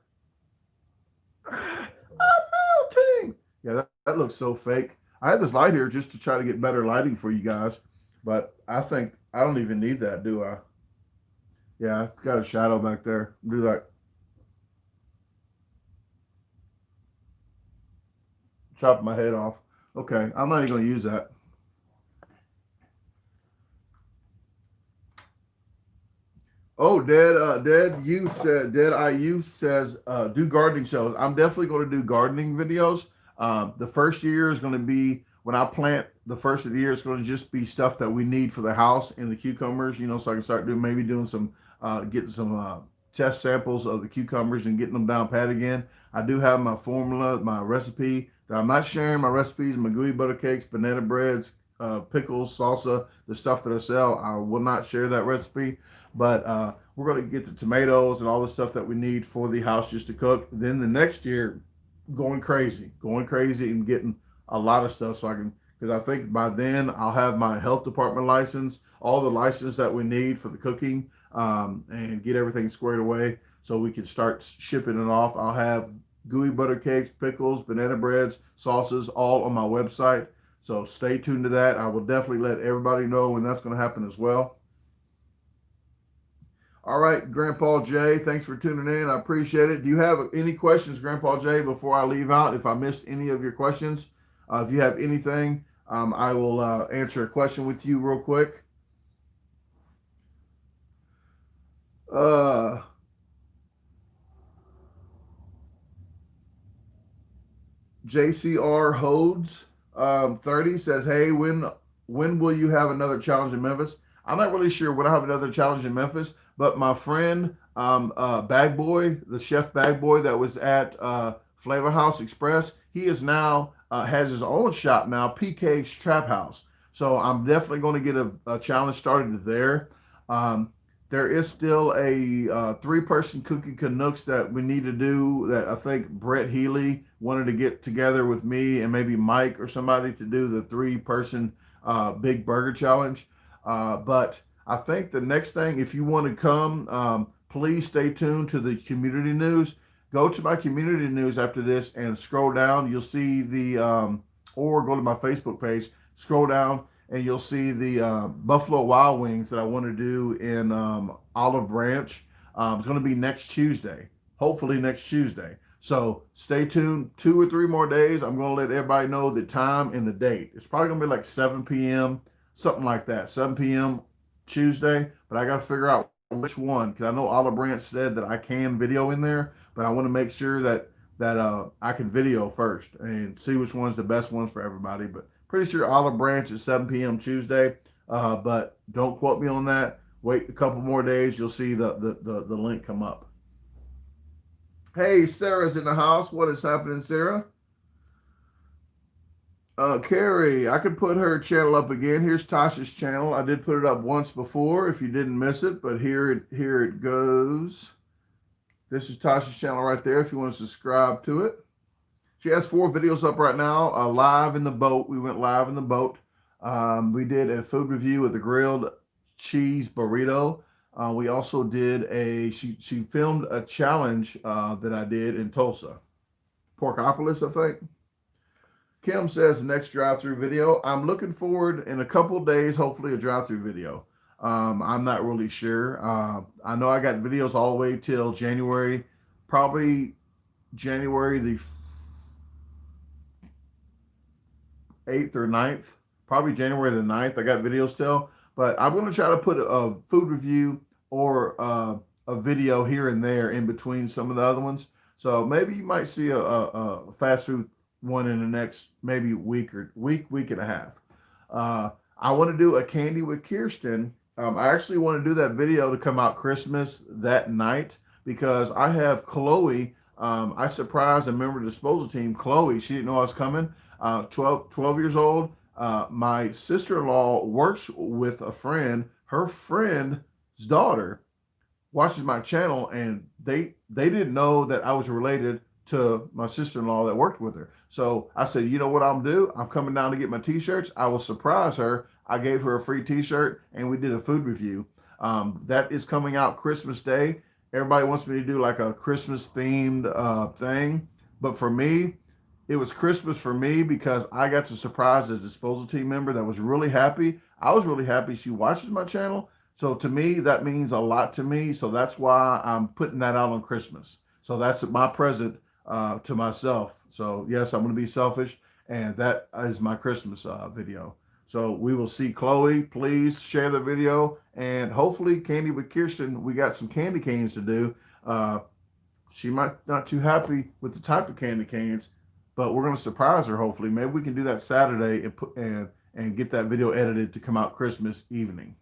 I'm melting. Yeah, that looks so fake. I had this light here just to try to get better lighting for you guys, but I think I don't even need that, do I? Yeah, I've got a shadow back there. Do that. Chop my head off. Okay, I'm not even going to use that. Oh, Dead IU says, do gardening shows. I'm definitely going to do gardening videos. The first year is going to be when I plant. The first of the year is going to just be stuff that we need for the house and the cucumbers, so I can start doing some getting some test samples of the cucumbers and getting them down pat again. I do have my formula, my recipe that I'm not sharing. My recipes, my gooey butter cakes, banana breads, pickles, salsa, the stuff that I sell. I will not share that recipe, but we're going to get the tomatoes and all the stuff that we need for the house just to cook. Then the next year, going crazy and getting a lot of stuff so I can, because I think by then I'll have my health department license, all the license that we need for the cooking, and get everything squared away so we can start shipping it off. I'll have gooey butter cakes, pickles, banana breads, sauces, all on my website. So stay tuned to that. I will definitely let everybody know when that's going to happen as well. All right, Grandpa Jay, thanks for tuning in. I appreciate it. Do you have any questions, Grandpa Jay, before I leave out? If I missed any of your questions, if you have anything, I will answer a question with you real quick. Uh, JCR Hodes 30 says, "Hey, when will you have another challenge in Memphis?" I'm not really sure when I have another challenge in Memphis, but my friend Bag Boy, the chef Bag Boy that was at Flavor House Express, he is now has his own shop now, PK's Trap House. So I'm definitely going to get a challenge started there. Um, there is still a three-person cooking Canucks that we need to do that I think Brett Healy wanted to get together with me and maybe Mike or somebody to do the three-person big burger challenge. But I think the next thing, if you want to come, please stay tuned to the community news. Go to my community news after this and scroll down. You'll see or go to my Facebook page, scroll down, and you'll see the Buffalo Wild Wings that I want to do in Olive Branch. It's going to be next Tuesday, hopefully next Tuesday. So stay tuned. 2 or 3 more days. I'm going to let everybody know the time and the date. It's probably going to be like 7 p.m., something like that, 7 p.m. Tuesday. But I got to figure out which one, because I know Olive Branch said that I can video in there, but I want to make sure that I can video first and see which one's the best ones for everybody. But pretty sure Olive Branch is 7 p.m. Tuesday, but don't quote me on that. Wait a couple more days, you'll see the link come up. Hey, Sarah's in the house. What is happening, Sarah? Carrie, I could put her channel up again. Here's Tasha's channel. I did put it up once before if you didn't miss it, but here it goes. This is Tasha's channel right there if you want to subscribe to it. She has 4 videos up right now. Live in the boat. We went live in the boat. We did a food review of the grilled cheese burrito. We also did she filmed a challenge that I did in Tulsa. Porkopolis, I think. Kim says the next drive-through video. I'm looking forward in a couple days, hopefully a drive-through video. I'm not really sure. I know I got videos all the way till January, probably January the 8th or 9th, probably January the 9th. I got videos still, but I'm going to try to put a food review or a video here and there in between some of the other ones. So maybe you might see a fast food one in the next maybe week and a half. I want to do a candy with Kirsten. I actually want to do that video to come out Christmas that night because I have Chloe. I surprised a member of the disposal team, Chloe. She didn't know I was coming. 12 years old. My sister-in-law works with a friend. Her friend's daughter watches my channel, and they didn't know that I was related to my sister-in-law that worked with her. So I said, you know what I'm do? I'm coming down to get my t-shirts. I will surprise her. I gave her a free t-shirt, and we did a food review. That is coming out Christmas Day. Everybody wants me to do like a Christmas themed thing, but for me, it was Christmas for me because I got to surprise a disposal team member that was really happy. I was really happy she watches my channel. So to me, that means a lot to me. So that's why I'm putting that out on Christmas. So that's my present to myself. So yes, I'm going to be selfish, and that is my Christmas video. So we will see Chloe. Please share the video, and hopefully Candy with Kirsten, we got some candy canes to do. She might not too happy with the type of candy canes, but we're going to surprise her. Hopefully, maybe we can do that Saturday and get that video edited to come out Christmas evening.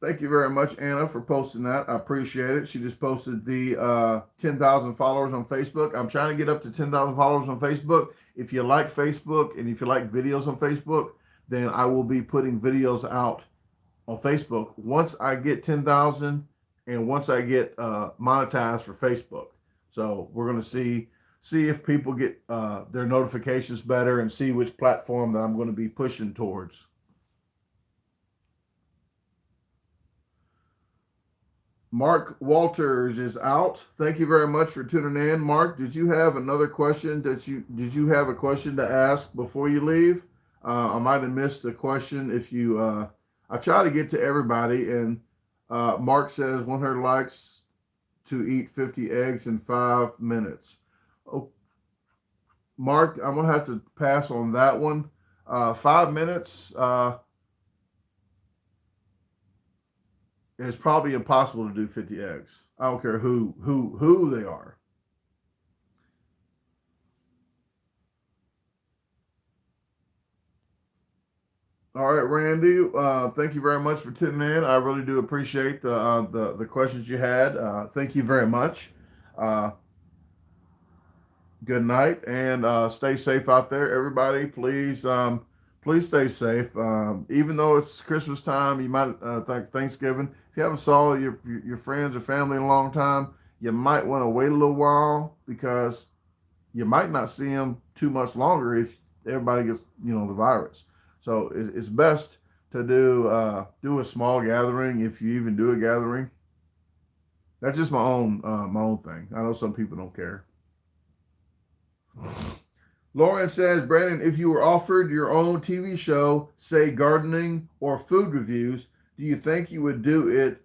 Thank you very much, Anna, for posting that. I appreciate it. She just posted the 10,000 followers on Facebook. I'm trying to get up to 10,000 followers on Facebook. If you like Facebook and if you like videos on Facebook, then I will be putting videos out on Facebook once I get 10,000 and once I get monetized for Facebook. So we're going to see if people get their notifications better and see which platform that I'm going to be pushing towards. Mark Walters is out. Thank you very much for tuning in. Mark, did you have another question did you have a question to ask before you leave? I might have missed the question. If you I try to get to everybody, and Mark says 100 likes to eat 50 eggs in 5 minutes. Oh, Mark, I'm gonna have to pass on that one. 5 minutes. It's probably impossible to do 50 eggs. I don't care who they are. All right, Randy. Thank you very much for tuning in. I really do appreciate the questions you had. Thank you very much. Uh, Good night and stay safe out there, everybody. Please stay safe. Even though it's Christmas time, you might think Thanksgiving. If you haven't saw your friends or family in a long time, you might want to wait a little while because you might not see them too much longer if everybody gets the virus. So it's best to do a small gathering if you even do a gathering. That's just my own thing. I know some people don't care. Lauren says, Brandon, if you were offered your own TV show, say gardening or food reviews, do you think you would do it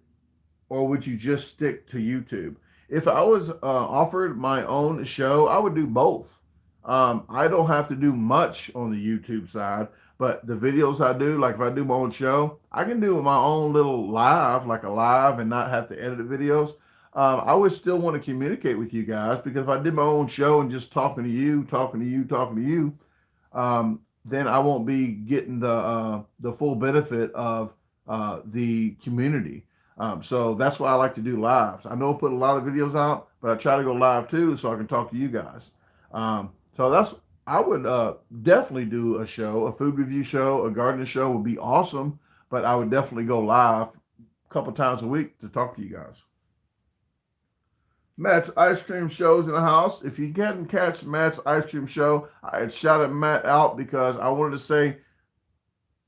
or would you just stick to YouTube? If I was offered my own show, I would do both. I don't have to do much on the YouTube side, but the videos I do, like if I do my own show, I can do my own little live, like a live, and not have to edit videos. I would still want to communicate with you guys because if I did my own show and just talking to you, then I won't be getting the full benefit of the community. So that's why I like to do lives. I know I put a lot of videos out, but I try to go live too so I can talk to you guys. So that's I would definitely do a show, a food review show, a gardening show would be awesome, but I would definitely go live a couple times a week to talk to you guys. Matt's ice cream show's in the house. If you didn't catch Matt's ice cream show, I had shouted Matt out because I wanted to say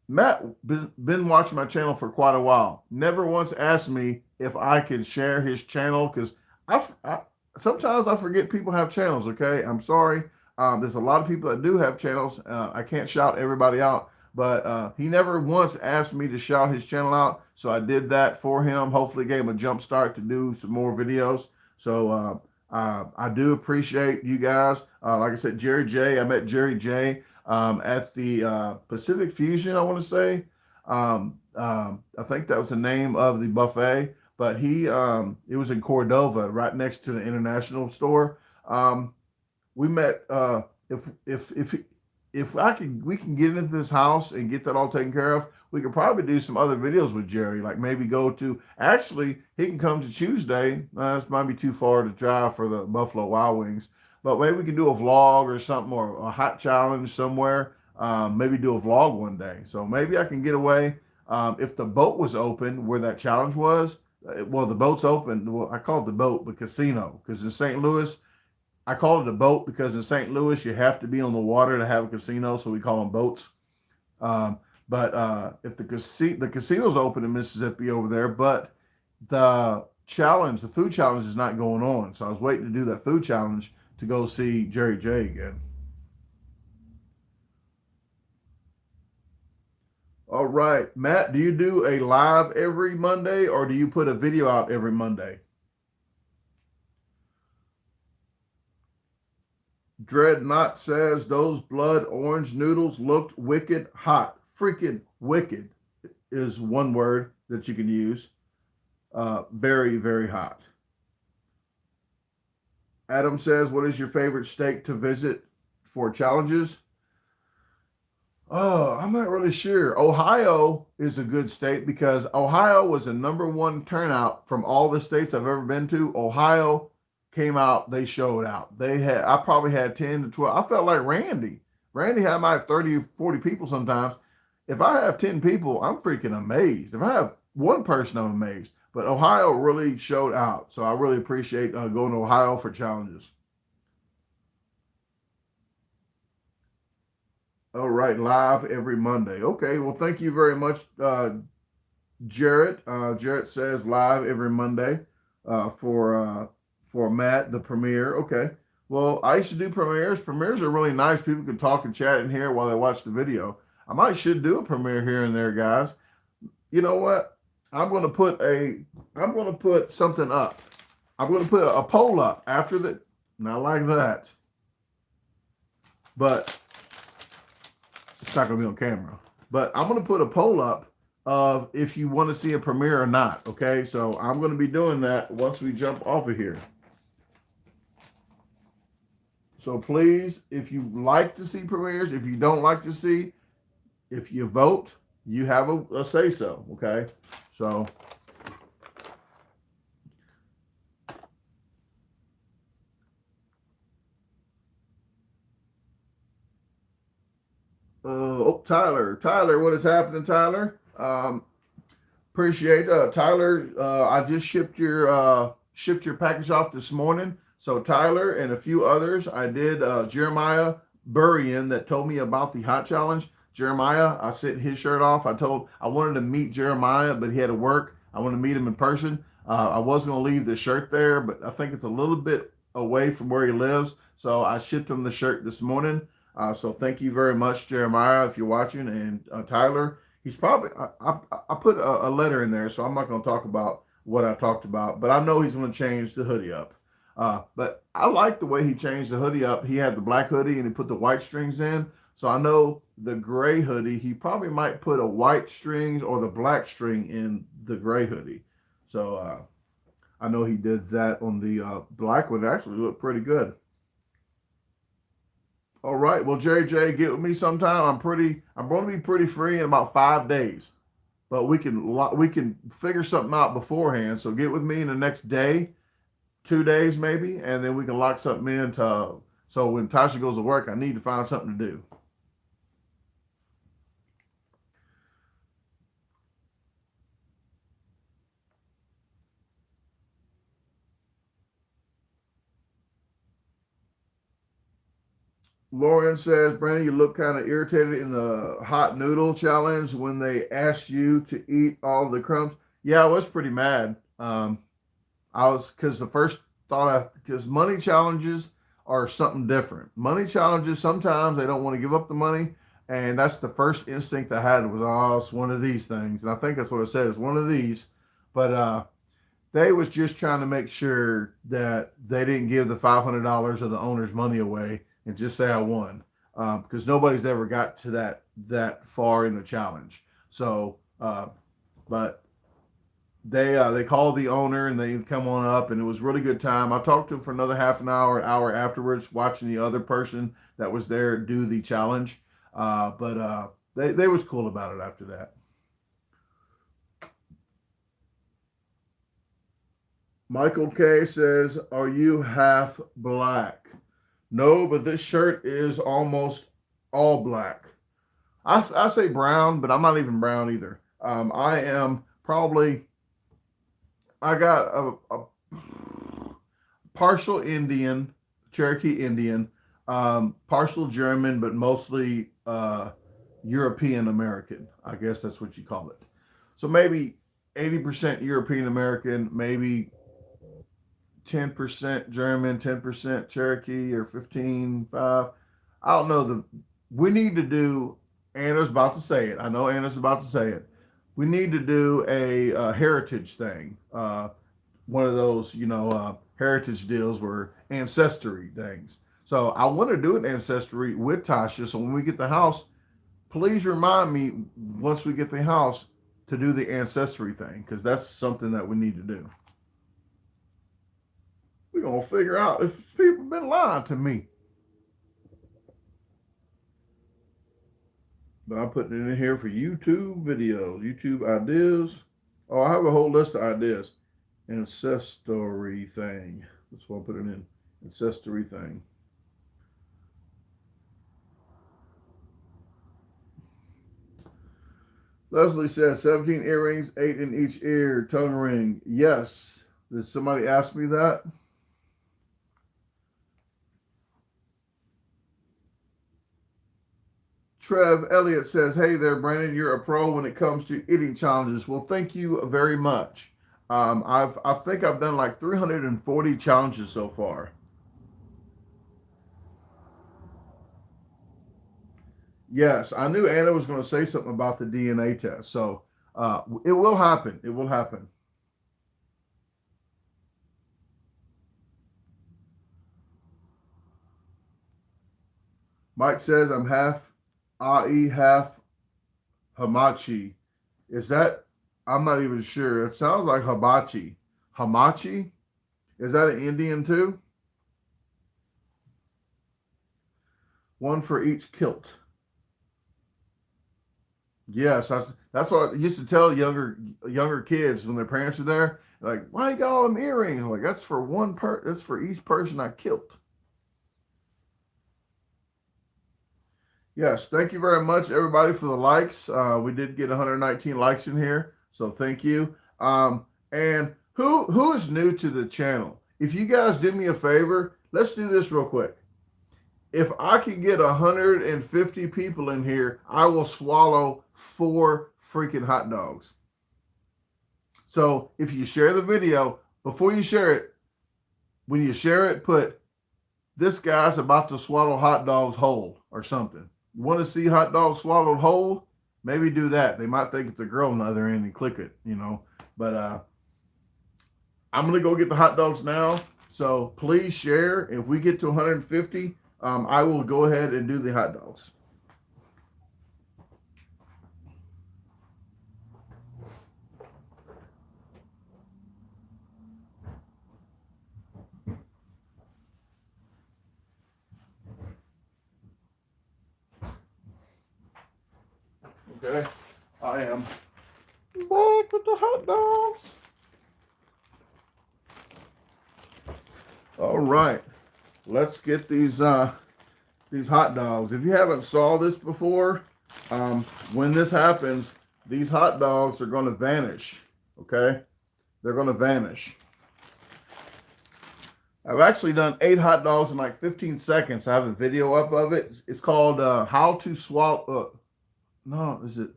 Matt been watching my channel for quite a while. Never once asked me if I could share his channel because I sometimes I forget people have channels. Okay, I'm sorry. There's a lot of people that do have channels. I can't shout everybody out, but he never once asked me to shout his channel out. So I did that for him. Hopefully, gave him a jump start to do some more videos. So I do appreciate you guys. Like I said, Jerry J. I met Jerry J. At the Pacific Fusion, I want to say. I think that was the name of the buffet, but it was in Cordova, right next to the International store. We met. If we can get into this house and get that all taken care of, we could probably do some other videos with Jerry. Like maybe go to. Actually, he can come to Tuesday. This might be too far to drive for the Buffalo Wild Wings. But maybe we can do a vlog or something or a hot challenge somewhere. Maybe do a vlog one day. So maybe I can get away. If the boat was open where that challenge was, well, the boat's open. Well, I call it the boat, the casino, because in St. Louis, I call it a boat because in St. Louis you have to be on the water to have a casino, so we call them boats. But if the casino's open in Mississippi over there, but the food challenge is not going on. So I was waiting to do that food challenge to go see Jerry J again. All right, Matt, do you do a live every Monday or do you put a video out every Monday? Dreadnought says those blood orange noodles looked wicked hot. Freaking wicked is one word that you can use. Very, very hot. Adam says, what is your favorite state to visit for challenges? Oh, I'm not really sure. Ohio is a good state because Ohio was the number one turnout from all the states I've ever been to. Ohio came out, they showed out. I probably had 10 to 12. I felt like Randy. Randy had my 30 or 40 people sometimes. If I have 10 people, I'm freaking amazed. If I have one person, I'm amazed. But Ohio really showed out. So I really appreciate going to Ohio for challenges. All right, live every Monday. Okay, well, thank you very much, Jarrett. Jarrett says live every Monday uh, for uh, for Matt, the premiere. Okay. Well, I used to do premieres. Premieres are really nice. People can talk and chat in here while they watch the video. I might should do a premiere here and there, guys. You know what? I'm going to put a. I'm going to put something up. I'm going to put a poll up after the. Not like that, but it's not going to be on camera. But I'm going to put a poll up of if you want to see a premiere or not. Okay, so I'm going to be doing that once we jump off of here. So please, if you like to see premieres, if you don't like to see, if you vote, you have a say so. Okay, so. Tyler, what is happening, Tyler? Appreciate Tyler. I just shipped your package off this morning. So Tyler and a few others, I did Jeremiah Burrian that told me about the hot challenge. Jeremiah, I sent his shirt off. I wanted to meet Jeremiah, but he had to work. I want to meet him in person. I was going to leave the shirt there, but I think it's a little bit away from where he lives. So I shipped him the shirt this morning. So thank you very much, Jeremiah, if you're watching, and Tyler. He's probably I put a letter in there, so I'm not going to talk about what I talked about, but I know he's going to change the hoodie up. But I like the way he changed the hoodie up. He had the black hoodie and he put the white strings in. So I know the gray hoodie, he probably might put a white strings or the black string in the gray hoodie. So I know he did that on the black one. It actually looked pretty good. All right. Well, Jerry J, get with me sometime. I'm going to be pretty free in about 5 days, but we can figure something out beforehand. So get with me in the next day, 2 days maybe, and then we can lock something in so when Tasha goes to work, I need to find something to do. Lauren says, Brandon, you look kind of irritated in the hot noodle challenge when they asked you to eat all the crumbs. Yeah, I was pretty mad. I was because the first thought because money challenges are something different. Money challenges sometimes they don't want to give up the money, and that's the first instinct I had was it's one of these things, and I think that's what it said. It's one of these, but they was just trying to make sure that they didn't give the $500 of the owner's money away and just say I won, because nobody's ever got to that far in the challenge. So, but they called the owner and they come on up and it was a really good time. I talked to him for another half an hour afterwards, watching the other person that was there do the challenge. But they was cool about it after that. Michael K says, "Are you half black?" No, but this shirt is almost all black. I say brown, but I'm not even brown either. I am probably I got a partial Indian, Cherokee Indian, partial German, but mostly European American. I guess that's what you call it. So maybe 80% European American, maybe 10% German, 10% Cherokee, or 15.5. I don't know. We need to do. Anna's about to say it. I know Anna's about to say it. We need to do a heritage thing. One of those, heritage deals where ancestry things. So I want to do an ancestry with Tasha. So when we get the house, please remind me once we get the house to do the ancestry thing because that's something that we need to do. We're gonna figure out if people been lying to me. But I'm putting it in here for YouTube videos, YouTube ideas. Oh, I have a whole list of ideas. Ancestry thing. That's what I'm putting in. Ancestry thing. Leslie says 17 earrings, 8 in each ear, tongue ring. Yes. Did somebody ask me that? Trev Elliott says, hey there, Brandon, you're a pro when it comes to eating challenges. Well, thank you very much. I think I've done like 340 challenges so far. Yes, I knew Anna was going to say something about the DNA test. So it will happen. It will happen. Mike says, I'm half Ai, half Hamachi. Is that? I'm not even sure. It sounds like hibachi. Hamachi? Is that an Indian too? One for each kilt. Yes, that's what I used to tell younger kids when their parents are there. Like, why you got all them earrings? I'm like, that's for that's for each person I killed. Yes, thank you very much, everybody, for the likes. We did get 119 likes in here, so thank you. And who is new to the channel? If you guys do me a favor, let's do this real quick. If I can get 150 people in here, I will swallow 4 freaking hot dogs. So if you share the video, before you share it, when you share it, put this guy's about to swallow hot dogs whole or something. You want to see hot dogs swallowed whole? Maybe do that. They might think it's a girl on the other end and click it, you know. But I'm going to go get the hot dogs now. So please share. If we get to 150, I will go ahead and do the hot dogs. Okay, I am back with the hot dogs. All right, let's get these hot dogs. If you haven't saw this before, when this happens, these hot dogs are going to vanish. Okay, they're going to vanish. I've actually done 8 hot dogs in like 15 seconds. I have a video up of it. It's called How to Swallow. No, is it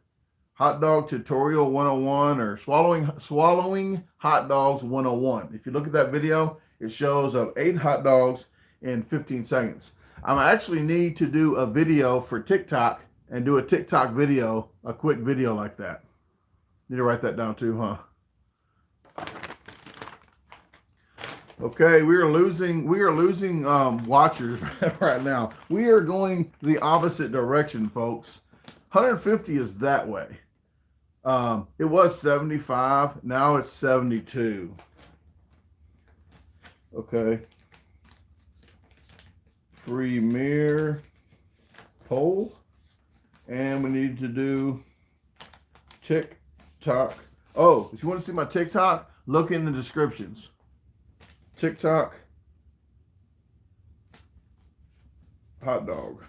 Hot Dog Tutorial 101 or Swallowing Hot Dogs 101? If you look at that video, it shows 8 hot dogs in 15 seconds. I actually need to do a video for TikTok and do a TikTok video, a quick video like that. Need to write that down too, huh? Okay, we are losing watchers right now. We are going the opposite direction, folks. 150 is that way. It was 75. Now it's 72. Okay. Premiere poll. And we need to do TikTok. Oh, if you want to see my TikTok, look in the descriptions. TikTok hot dog.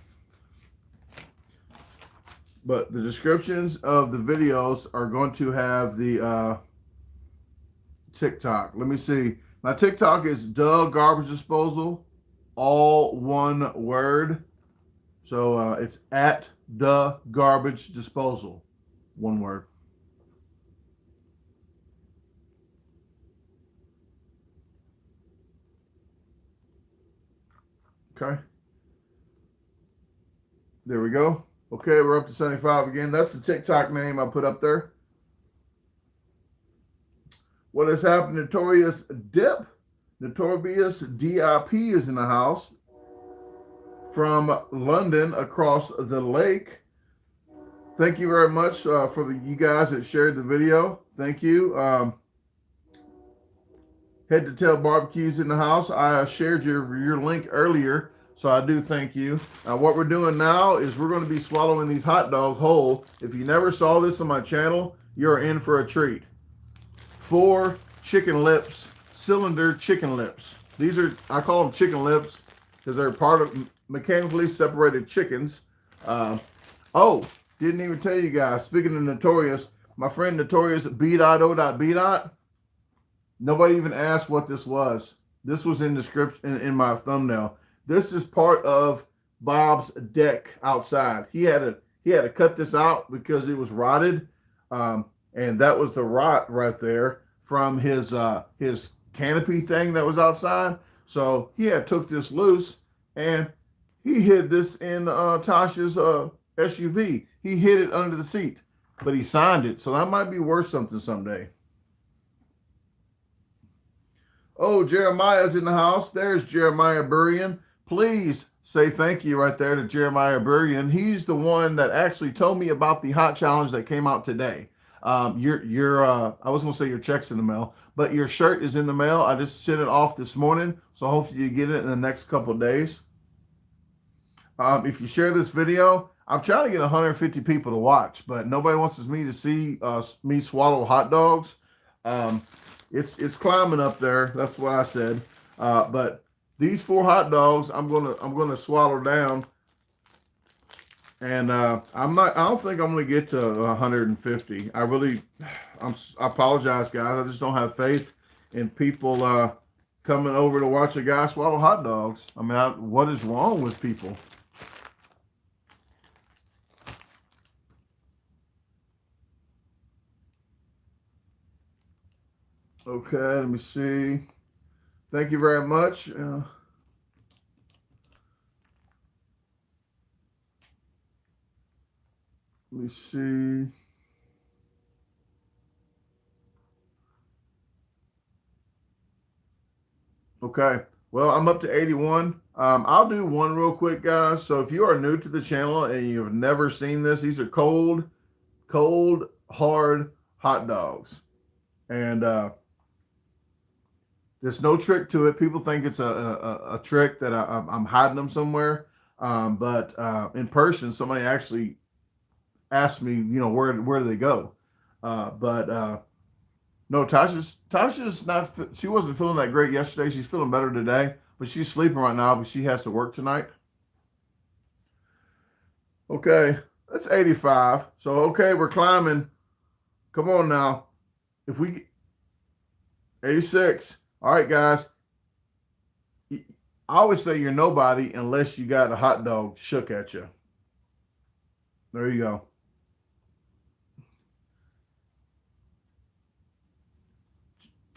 But the descriptions of the videos are going to have the TikTok. Let me see. My TikTok is DaGarbageDisposal, all one word. So it's at DaGarbageDisposal, one word. Okay. There we go. Okay, we're up to 75 again. That's the TikTok name I put up there. What has happened? Notorious Dip, Notorious DIP is in the house from London across the lake. Thank you very much for you guys that shared the video. Thank you. Head to Tail Barbecues in the house. I shared your link earlier. So I do thank you. What we're doing now is we're going to be swallowing these hot dogs whole. If you never saw this on my channel, you're in for a treat. 4 chicken lips, cylinder chicken lips. These are, I call them chicken lips because they're part of mechanically separated chickens. Oh, didn't even tell you guys, speaking of Notorious, my friend Notorious B.O.B. Nobody even asked what this was. This was in the description in my thumbnail. This is part of Bob's deck outside. He had to cut this out because it was rotted, and that was the rot right there from his canopy thing that was outside. So he had took this loose and he hid this in Tasha's SUV. He hid it under the seat, but he signed it, so that might be worth something someday. Oh, Jeremiah's in the house. There's Jeremiah Burian. Please say thank you right there to Jeremiah Burian. He's the one that actually told me about the hot challenge that came out today. I was going to say your check's in the mail, but your shirt is in the mail. I just sent it off this morning, so hopefully you get it in the next couple of days. If you share this video, I'm trying to get 150 people to watch, but nobody wants me to see me swallow hot dogs. It's climbing up there. That's what I said. But these 4 hot dogs, I'm gonna swallow down, and I don't think I'm gonna get to 150. I apologize, guys. I just don't have faith in people coming over to watch a guy swallow hot dogs. I mean, what is wrong with people? Okay, let me see. Thank you very much. Let me see. Okay, well, I'm up to 81. I'll do one real quick, guys. So if you are new to the channel and you've never seen this, these are cold, hard hot dogs. And there's no trick to it. People think it's a trick that I'm hiding them somewhere. But in person, somebody actually asked me, where do they go? No, Tasha's not, she wasn't feeling that great yesterday. She's feeling better today, but she's sleeping right now, but she has to work tonight. Okay, that's 85. So, okay, we're climbing. Come on now. If we 86. All right, guys. I always say you're nobody unless you got a hot dog shook at you. There you go.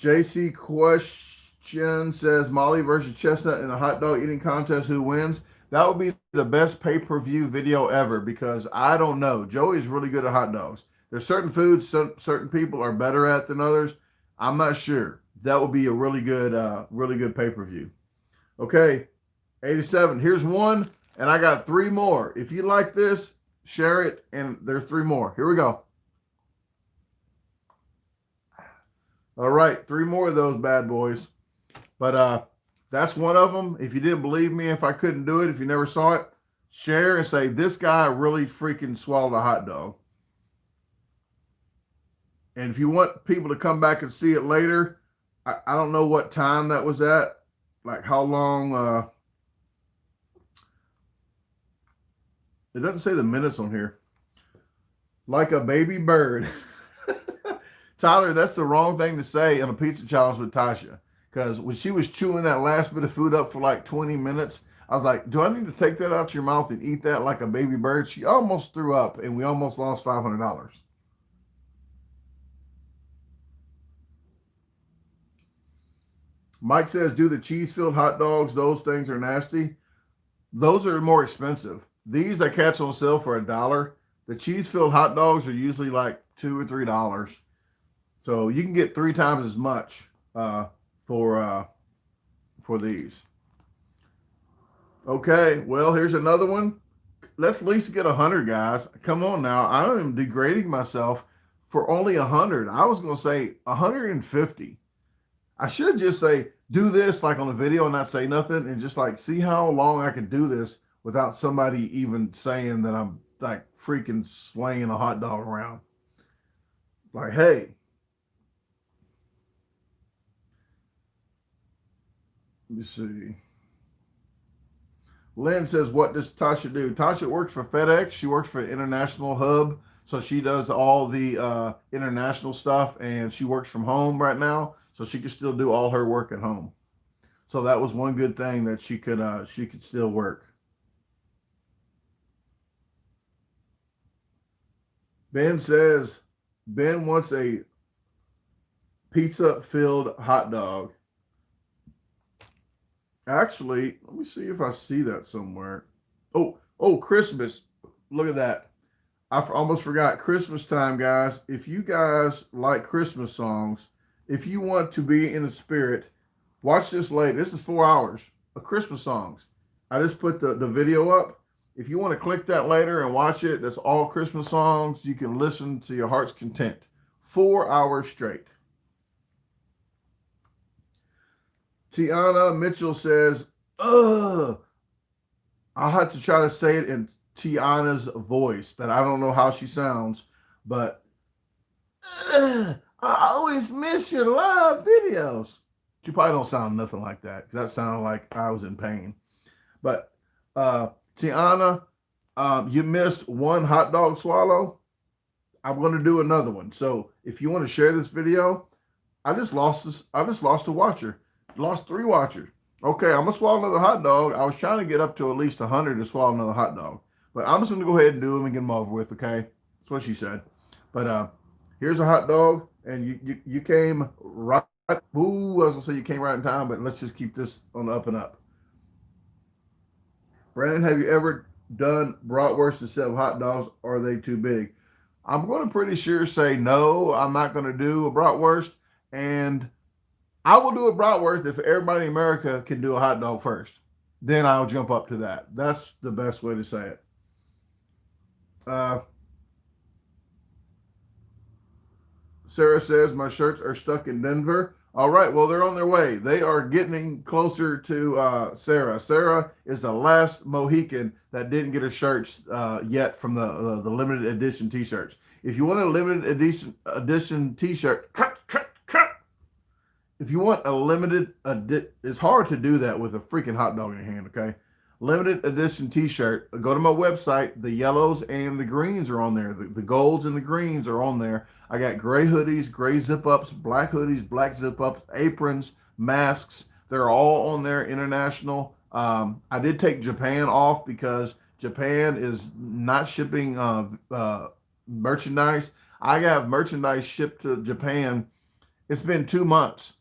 JC question says Molly versus Chestnut in a hot dog eating contest. Who wins? That would be the best pay-per-view video ever because I don't know. Joey's really good at hot dogs. There's certain foods certain people are better at than others. I'm not sure. That would be a really good pay-per-view. Okay, 87. Here's one, and I got 3 more. If you like this, share it, and there's 3 more. Here we go. All right, 3 more of those bad boys. But that's one of them. If you didn't believe me, if I couldn't do it, if you never saw it, share and say, this guy really freaking swallowed a hot dog. And if you want people to come back and see it later, I don't know what time that was at, like how long. It doesn't say the minutes on here. Like a baby bird. Tyler, that's the wrong thing to say in a pizza challenge with Tasha. Because when she was chewing that last bit of food up for like 20 minutes, I was like, do I need to take that out your mouth and eat that like a baby bird? She almost threw up, and we almost lost $500. Mike says, do the cheese-filled hot dogs, those things are nasty. Those are more expensive. These I catch on sale for $1. The cheese-filled hot dogs are usually like $2 or $3. So you can get 3 times as much for these. Okay, well, here's another one. Let's at least get 100, guys. Come on now. I am degrading myself for only 100. I was going to say 150. I should just say do this like on a video and not say nothing, and just like see how long I can do this without somebody even saying that I'm like freaking swinging a hot dog around. Like, hey, let me see. Lynn says, what does Tasha do? Tasha works for FedEx. She works for International Hub. So she does all the international stuff, and she works from home right now. So she can still do all her work at home. So that was one good thing that she could still work. Ben says Ben wants a pizza filled hot dog. Actually, let me see if I see that somewhere. Oh, Christmas. Look at that. Almost forgot Christmas time, guys. If you guys like Christmas songs, if you want to be in the spirit, watch this later. This is 4 hours of Christmas songs. I just put the video up. If you want to click that later and watch it, that's all Christmas songs. You can listen to your heart's content. 4 hours straight. Tiana Mitchell says, ugh. I'll have to try to say it in Tiana's voice that I don't know how she sounds, but I always miss your live videos. She probably don't sound nothing like that because that sounded like I was in pain. But Tiana, you missed one hot dog swallow. I'm going to do another one. So if you want to share this video, I just lost a watcher. Lost 3 watchers. Okay, I'm gonna swallow another hot dog. I was trying to get up to at least 100 to swallow another hot dog, but I'm just gonna go ahead and do them and get them over with. Okay, that's what she said. But here's a hot dog, and you came right. Ooh, I was gonna say you came right in time, but let's just keep this on the up and up. Brandon, have you ever done bratwurst instead of hot dogs? Or are they too big? I'm going to pretty sure say no. I'm not going to do a bratwurst, and I will do a bratwurst if everybody in America can do a hot dog first. Then I'll jump up to that. That's the best way to say it. Uh, Sarah says my shirts are stuck in Denver. All right, well they're on their way. They are getting closer to Sarah. Sarah is the last Mohican that didn't get her shirts yet from the limited edition T-shirts. If you want a limited edition T-shirt, if you want a limited, it's hard to do that with a freaking hot dog in your hand, okay? Limited edition t-shirt, go to my website. The yellows and the greens are on there. The golds and the greens are on there. I got gray hoodies, gray zip-ups, black hoodies, black zip-ups, aprons, masks. They're all on there, international. I did take Japan off because Japan is not shipping merchandise. I got merchandise shipped to Japan. It's been 2 months.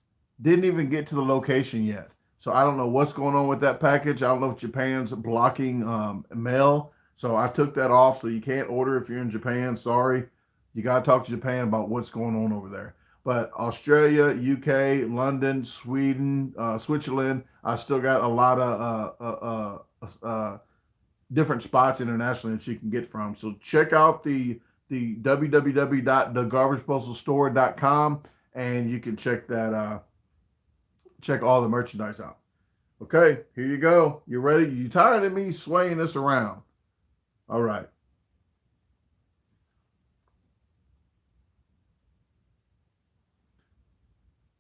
Didn't even get to the location yet. So I don't know what's going on with that package. I don't know if Japan's blocking mail. So I took that off. So you can't order if you're in Japan. Sorry. You got to talk to Japan about what's going on over there. But Australia, UK, London, Sweden, Switzerland, I still got a lot of different spots internationally that you can get from. So check out the www.DaGarbageDisposalstore.com, and you can check that check all the merchandise out. Okay, here you go. You ready? You tired of me swaying this around? All right.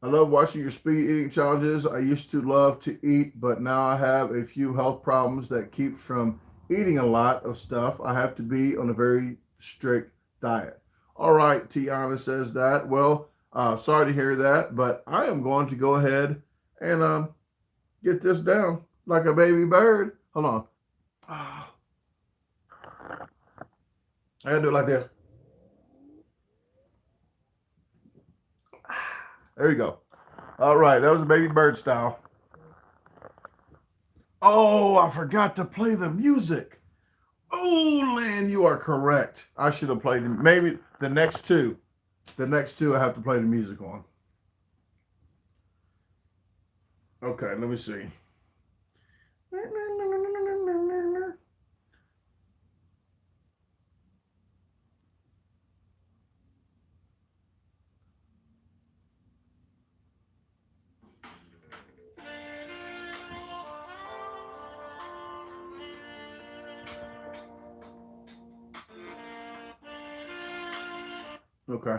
I love watching your speed eating challenges. I used to love to eat, but now I have a few health problems that keep from eating a lot of stuff. I have to be on a very strict diet. All right, Tiana says that. Well, sorry to hear that, but I am going to go ahead and get this down like a baby bird. Hold on. I gotta do it like this. There you go. All right, that was a baby bird style. Oh, I forgot to play the music. Oh, Lynn, you are correct. I should have played maybe the next two. The next two I have to play the music on. Okay, let me see. Okay.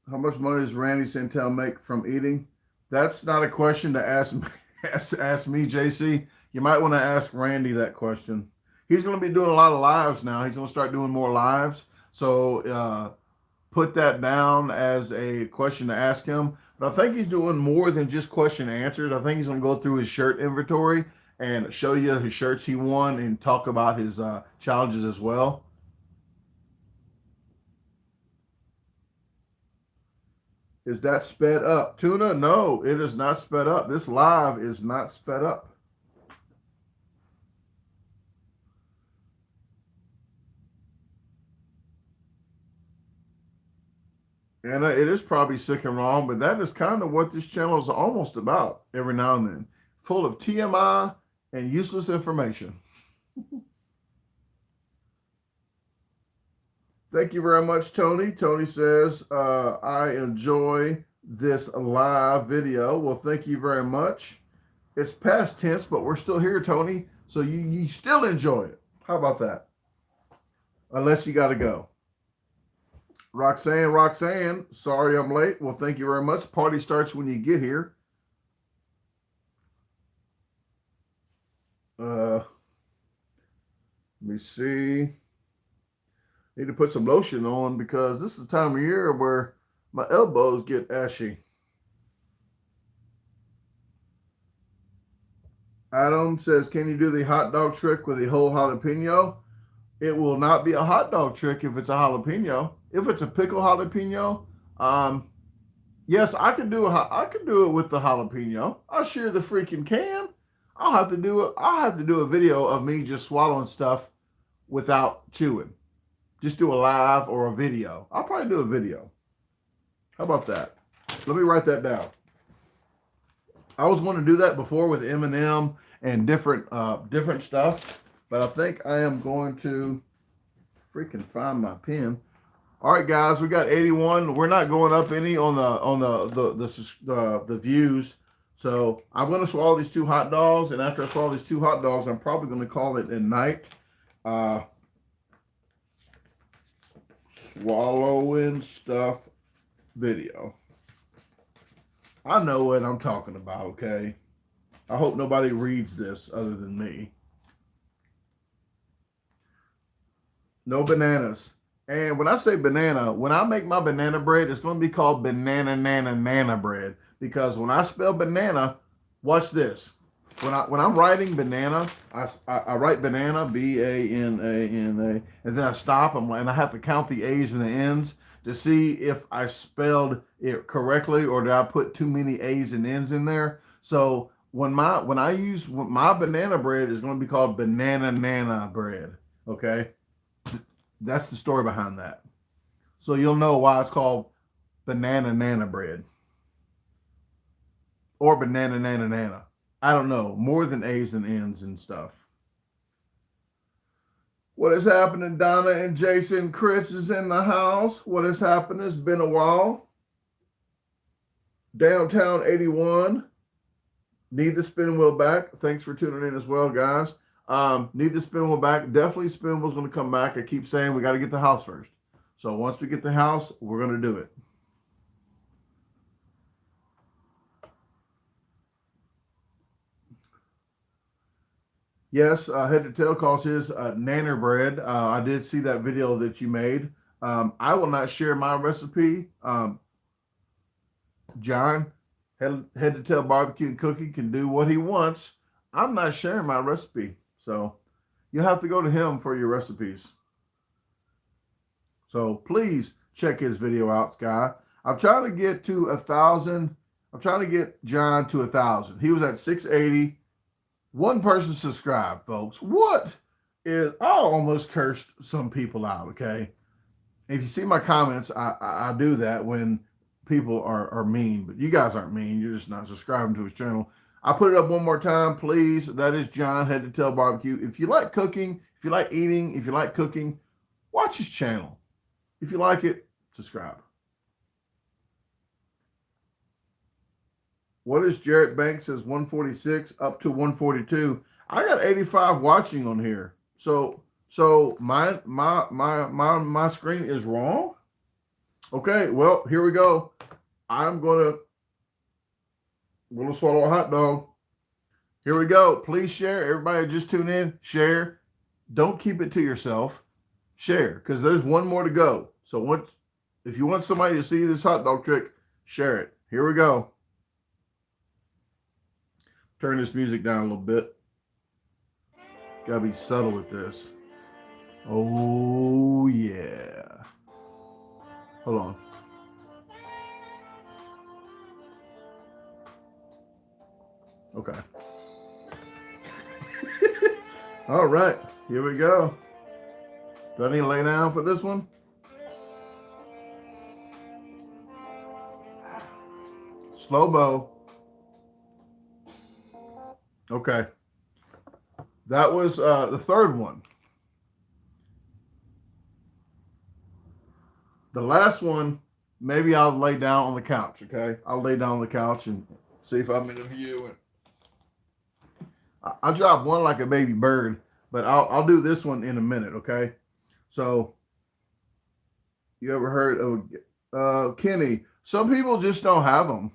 How much money does Randy Santel make from eating? That's not a question to ask me, ask me, JC. You might want to ask Randy that question. He's going to be doing a lot of lives now. He's going to start doing more lives. So put that down as a question to ask him. But I think he's doing more than just question and answers. I think he's going to go through his shirt inventory and show you his shirts he won and talk about his challenges as well. Is that sped up? Tuna? No, it is not sped up. This live is not sped up. And it is probably sick and wrong, but that is kind of what this channel is almost about every now and then. Full of TMI and useless information. Thank you very much, Tony. Tony says, I enjoy this live video. Well, thank you very much. It's past tense, but we're still here, Tony. So you still enjoy it. How about that? Unless you got to go. Roxanne, sorry I'm late. Well, thank you very much. Party starts when you get here. Let me see. Need to put some lotion on because this is the time of year where my elbows get ashy. Adam says, can you do the hot dog trick with a whole jalapeno? It will not be a hot dog trick if it's a jalapeno. If it's a pickle jalapeno, yes, I can do it with the jalapeno. I sure the freaking can. I'll have to do it. I'll have to do a video of me just swallowing stuff without chewing. Just do a live or a video. I'll probably do a video. How about that? Let me write that down. I was wanting to do that before with M&M and different stuff, but I think I am going to freaking find my pen. All right, guys, we got 81. We're not going up any on the views. So I'm going to swallow these 2 hot dogs, and after I swallow these 2 hot dogs, I'm probably going to call it a night. Swallowing stuff video. I know what I'm talking about, okay? I hope nobody reads this other than me. No bananas. And when I say banana, when I make my banana bread, it's going to be called banana nana bread. Because when I spell banana, watch this. When I'm writing banana, I write banana, BANANA, and then I stop and I have to count the A's and the N's to see if I spelled it correctly or did I put too many A's and N's in there. So when I use my banana bread is going to be called banana nana bread. Okay, that's the story behind that. So you'll know why it's called banana nana bread or banana nana nana. I don't know, more than A's and N's and stuff. What is happening, Donna and Jason? Chris is in the house. What is happening? It's been a while. Downtown 81. Need the spin wheel back. Thanks for tuning in as well, guys. Need the spin wheel back. Definitely spin wheel's going to come back. I keep saying we got to get the house first. So once we get the house, we're going to do it. Yes, Head to Tail calls his nanner bread. I did see that video that you made. I will not share my recipe. John, Head to Tail Barbecue and Cooking can do what he wants. I'm not sharing my recipe. So you'll have to go to him for your recipes. So please check his video out, guy. I'm trying to get to 1,000. I'm trying to get John to 1,000. He was at 680. One person subscribed, folks. What is, I almost cursed some people out, okay? If you see my comments, I do that when people are mean, but you guys aren't mean. You're just not subscribing to his channel. I put it up one more time, please. That is John, Head to Tail Barbecue. If you like cooking, if you like eating, if you like cooking, watch his channel. If you like it, subscribe. What is Jarrett Banks says 146 up to 142? I got 85 watching on here. So my screen is wrong. Okay, well, here we go. I'm gonna swallow a hot dog. Here we go. Please share. Everybody just tune in. Share. Don't keep it to yourself. Share, because there's one more to go. So if you want somebody to see this hot dog trick, share it. Here we go. Turn this music down a little bit. Gotta be subtle with this. Oh yeah. Hold on. Okay. All right, here we go. Do I need to lay down for this one? Slow-mo. Okay. That was the third one. The last one, maybe I'll lay down on the couch, okay? I'll lay down on the couch and see if I'm in the view. I dropped one like a baby bird, but I'll do this one in a minute, okay? So, you ever heard of Kenny? Some people just don't have them.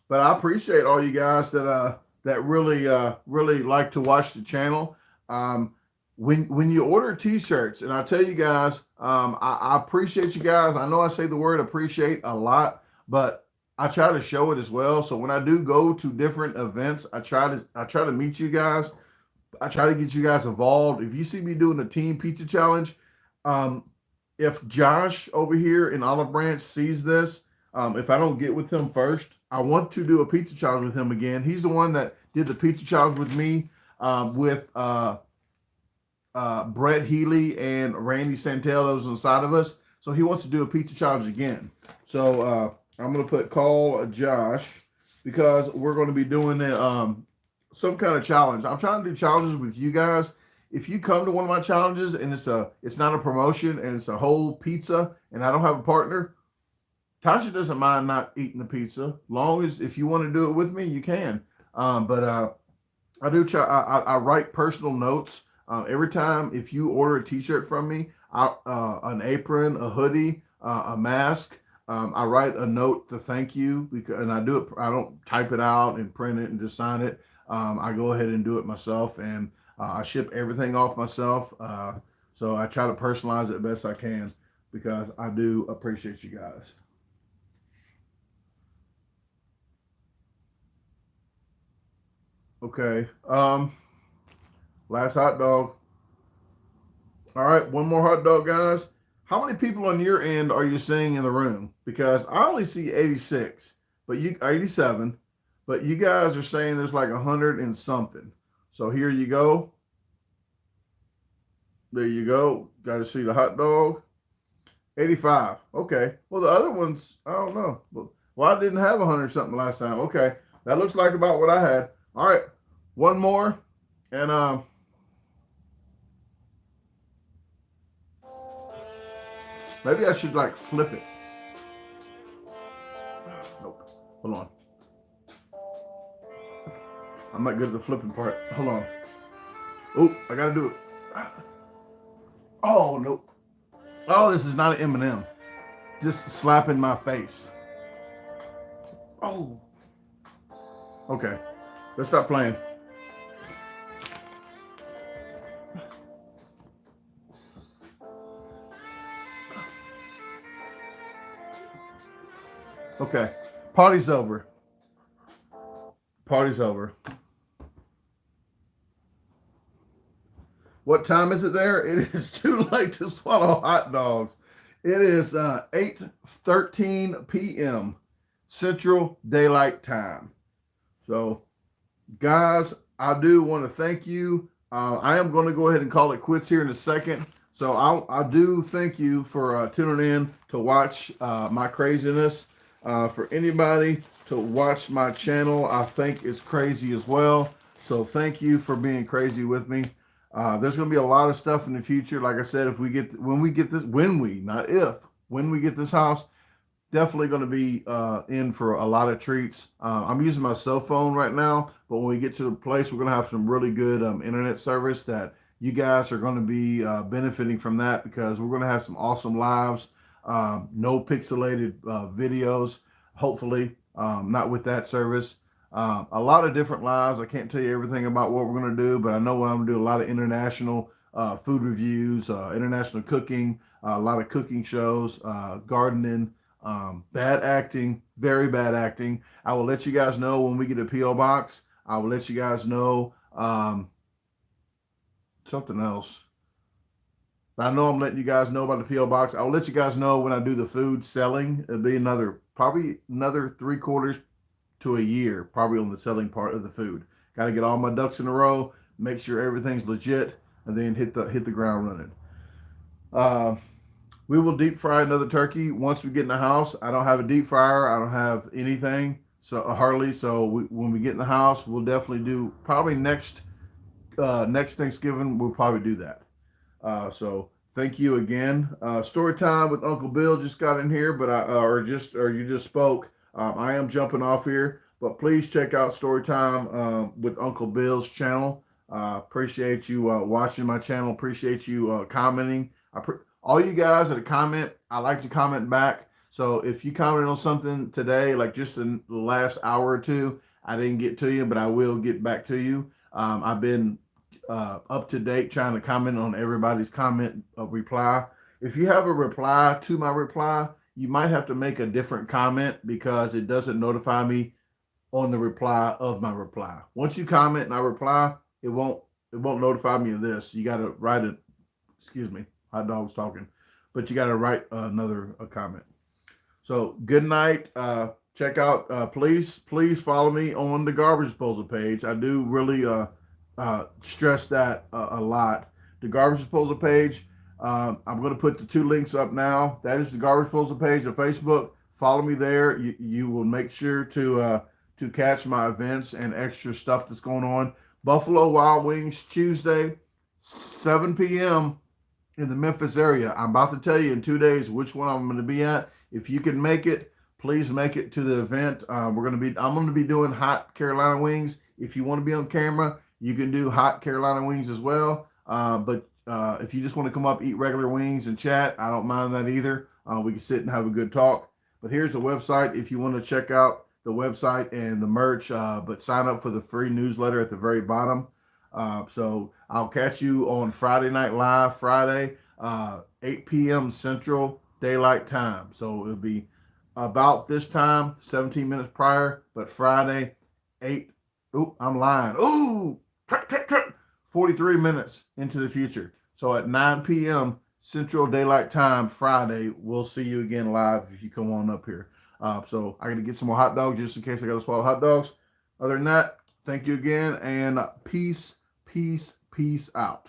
But I appreciate all you guys that really like to watch the channel. When you order t-shirts, and I tell you guys, I appreciate you guys. I know I say the word appreciate a lot, but I try to show it as well. So when I do go to different events, I try to meet you guys. I try to get you guys involved. If you see me doing a team pizza challenge, if Josh over here in Olive Branch sees this, if I don't get with him first, I want to do a pizza challenge with him again. He's the one that did the pizza challenge with me, with Brett Healy and Randy Santel, those on the side of us. So he wants to do a pizza challenge again. So I'm going to call Josh, because we're going to be doing some kind of challenge. I'm trying to do challenges with you guys. If you come to one of my challenges and it's not a promotion and it's a whole pizza and I don't have a partner, Tasha doesn't mind not eating the pizza, long as if you want to do it with me, you can. But I do try. I write personal notes every time. If you order a T-shirt from me, an apron, a hoodie, a mask, I write a note to thank you, and I do it. I don't type it out and print it and just sign it. I go ahead and do it myself, and I ship everything off myself. So I try to personalize it best I can, because I do appreciate you guys. Okay. Last hot dog. All right, one more hot dog, guys. How many people on your end are you seeing in the room? Because I only see 86, but 87, but you guys are saying there's like 100 and something. So here you go. There you go. Got to see the hot dog. 85. Okay. Well, the other ones, I don't know. Well, I didn't have 100 something last time. Okay. That looks like about what I had. All right. One more. And maybe I should like flip it. Nope. Hold on. I'm not good at the flipping part. Hold on. Oh, I gotta do it. Oh, nope. Oh, this is not an M&M. Just slapping my face. Oh. Okay. Let's stop playing. Okay. Party's over. Party's over. What time is it there? It is too late to swallow hot dogs. It is 8:13 p.m. Central Daylight Time. So, guys, I do want to thank you. I am going to go ahead and call it quits here in a second. So I do thank you for tuning in to watch my craziness. For anybody to watch my channel, I think it's crazy as well. So thank you for being crazy with me. There's going to be a lot of stuff in the future. Like I said, when we get this, not if, when we get this house, definitely going to be in for a lot of treats. I'm using my cell phone right now, but when we get to the place, we're going to have some really good internet service that you guys are going to be benefiting from that, because we're going to have some awesome lives, no pixelated videos, hopefully, not with that service. A lot of different lives. I can't tell you everything about what we're going to do, but I know I'm going to do a lot of international food reviews, international cooking, a lot of cooking shows, gardening, bad acting, very bad acting. I will let you guys know when we get a PO box. I will let you guys know something else. I know I'm letting you guys know about the PO box. I'll let you guys know when I do the food selling. It'll be probably another 3/4 to a year, probably on the selling part of the food. Got to get all my ducks in a row, make sure everything's legit, and then hit the ground running. We will deep fry another turkey once we get in the house. I don't have a deep fryer. I don't have anything, so hardly. So when we get in the house, we'll definitely do, probably next Thanksgiving. We'll probably do that. So thank you again. Story time with Uncle Bill just got in here, but you just spoke. I am jumping off here, but please check out Story Time with Uncle Bill's channel. Appreciate you watching my channel. Appreciate you commenting. All you guys that comment, I like to comment back. So if you commented on something today, like just in the last hour or two, I didn't get to you, but I will get back to you. I've been up to date trying to comment on everybody's comment reply. If you have a reply to my reply, you might have to make a different comment, because it doesn't notify me on the reply of my reply. Once you comment and I reply, it won't notify me of this. You got to write it. Excuse me, hot dog's talking, but you got to write another comment. So good night. Check out, please follow me on the Garbage Disposal page. I do really stress that a lot. The Garbage Disposal page, I'm going to put the 2 links up now. That is the Garbage Disposal page on Facebook. Follow me there. You will make sure to catch my events and extra stuff that's going on. Buffalo Wild Wings Tuesday, 7 p.m. in the Memphis area. I'm about to tell you in 2 days which one I'm going to be at. If you can make it, please make it to the event. I'm going to be doing hot Carolina wings. If you want to be on camera, you can do hot Carolina wings as well. But if you just want to come up, eat regular wings and chat, I don't mind that either. We can sit and have a good talk. But here's the website if you want to check out the website and the merch, but sign up for the free newsletter at the very bottom. So I'll catch you on Friday Night Live, Friday, 8 p.m. Central Daylight Time. So it'll be about this time, 17 minutes prior, but Friday, 8. Ooh, I'm lying. Ooh, 43 minutes into the future. So at 9 p.m. Central Daylight Time, Friday, we'll see you again live if you come on up here. So I got to get some more hot dogs just in case I got to swallow hot dogs. Other than that, thank you again, and peace out.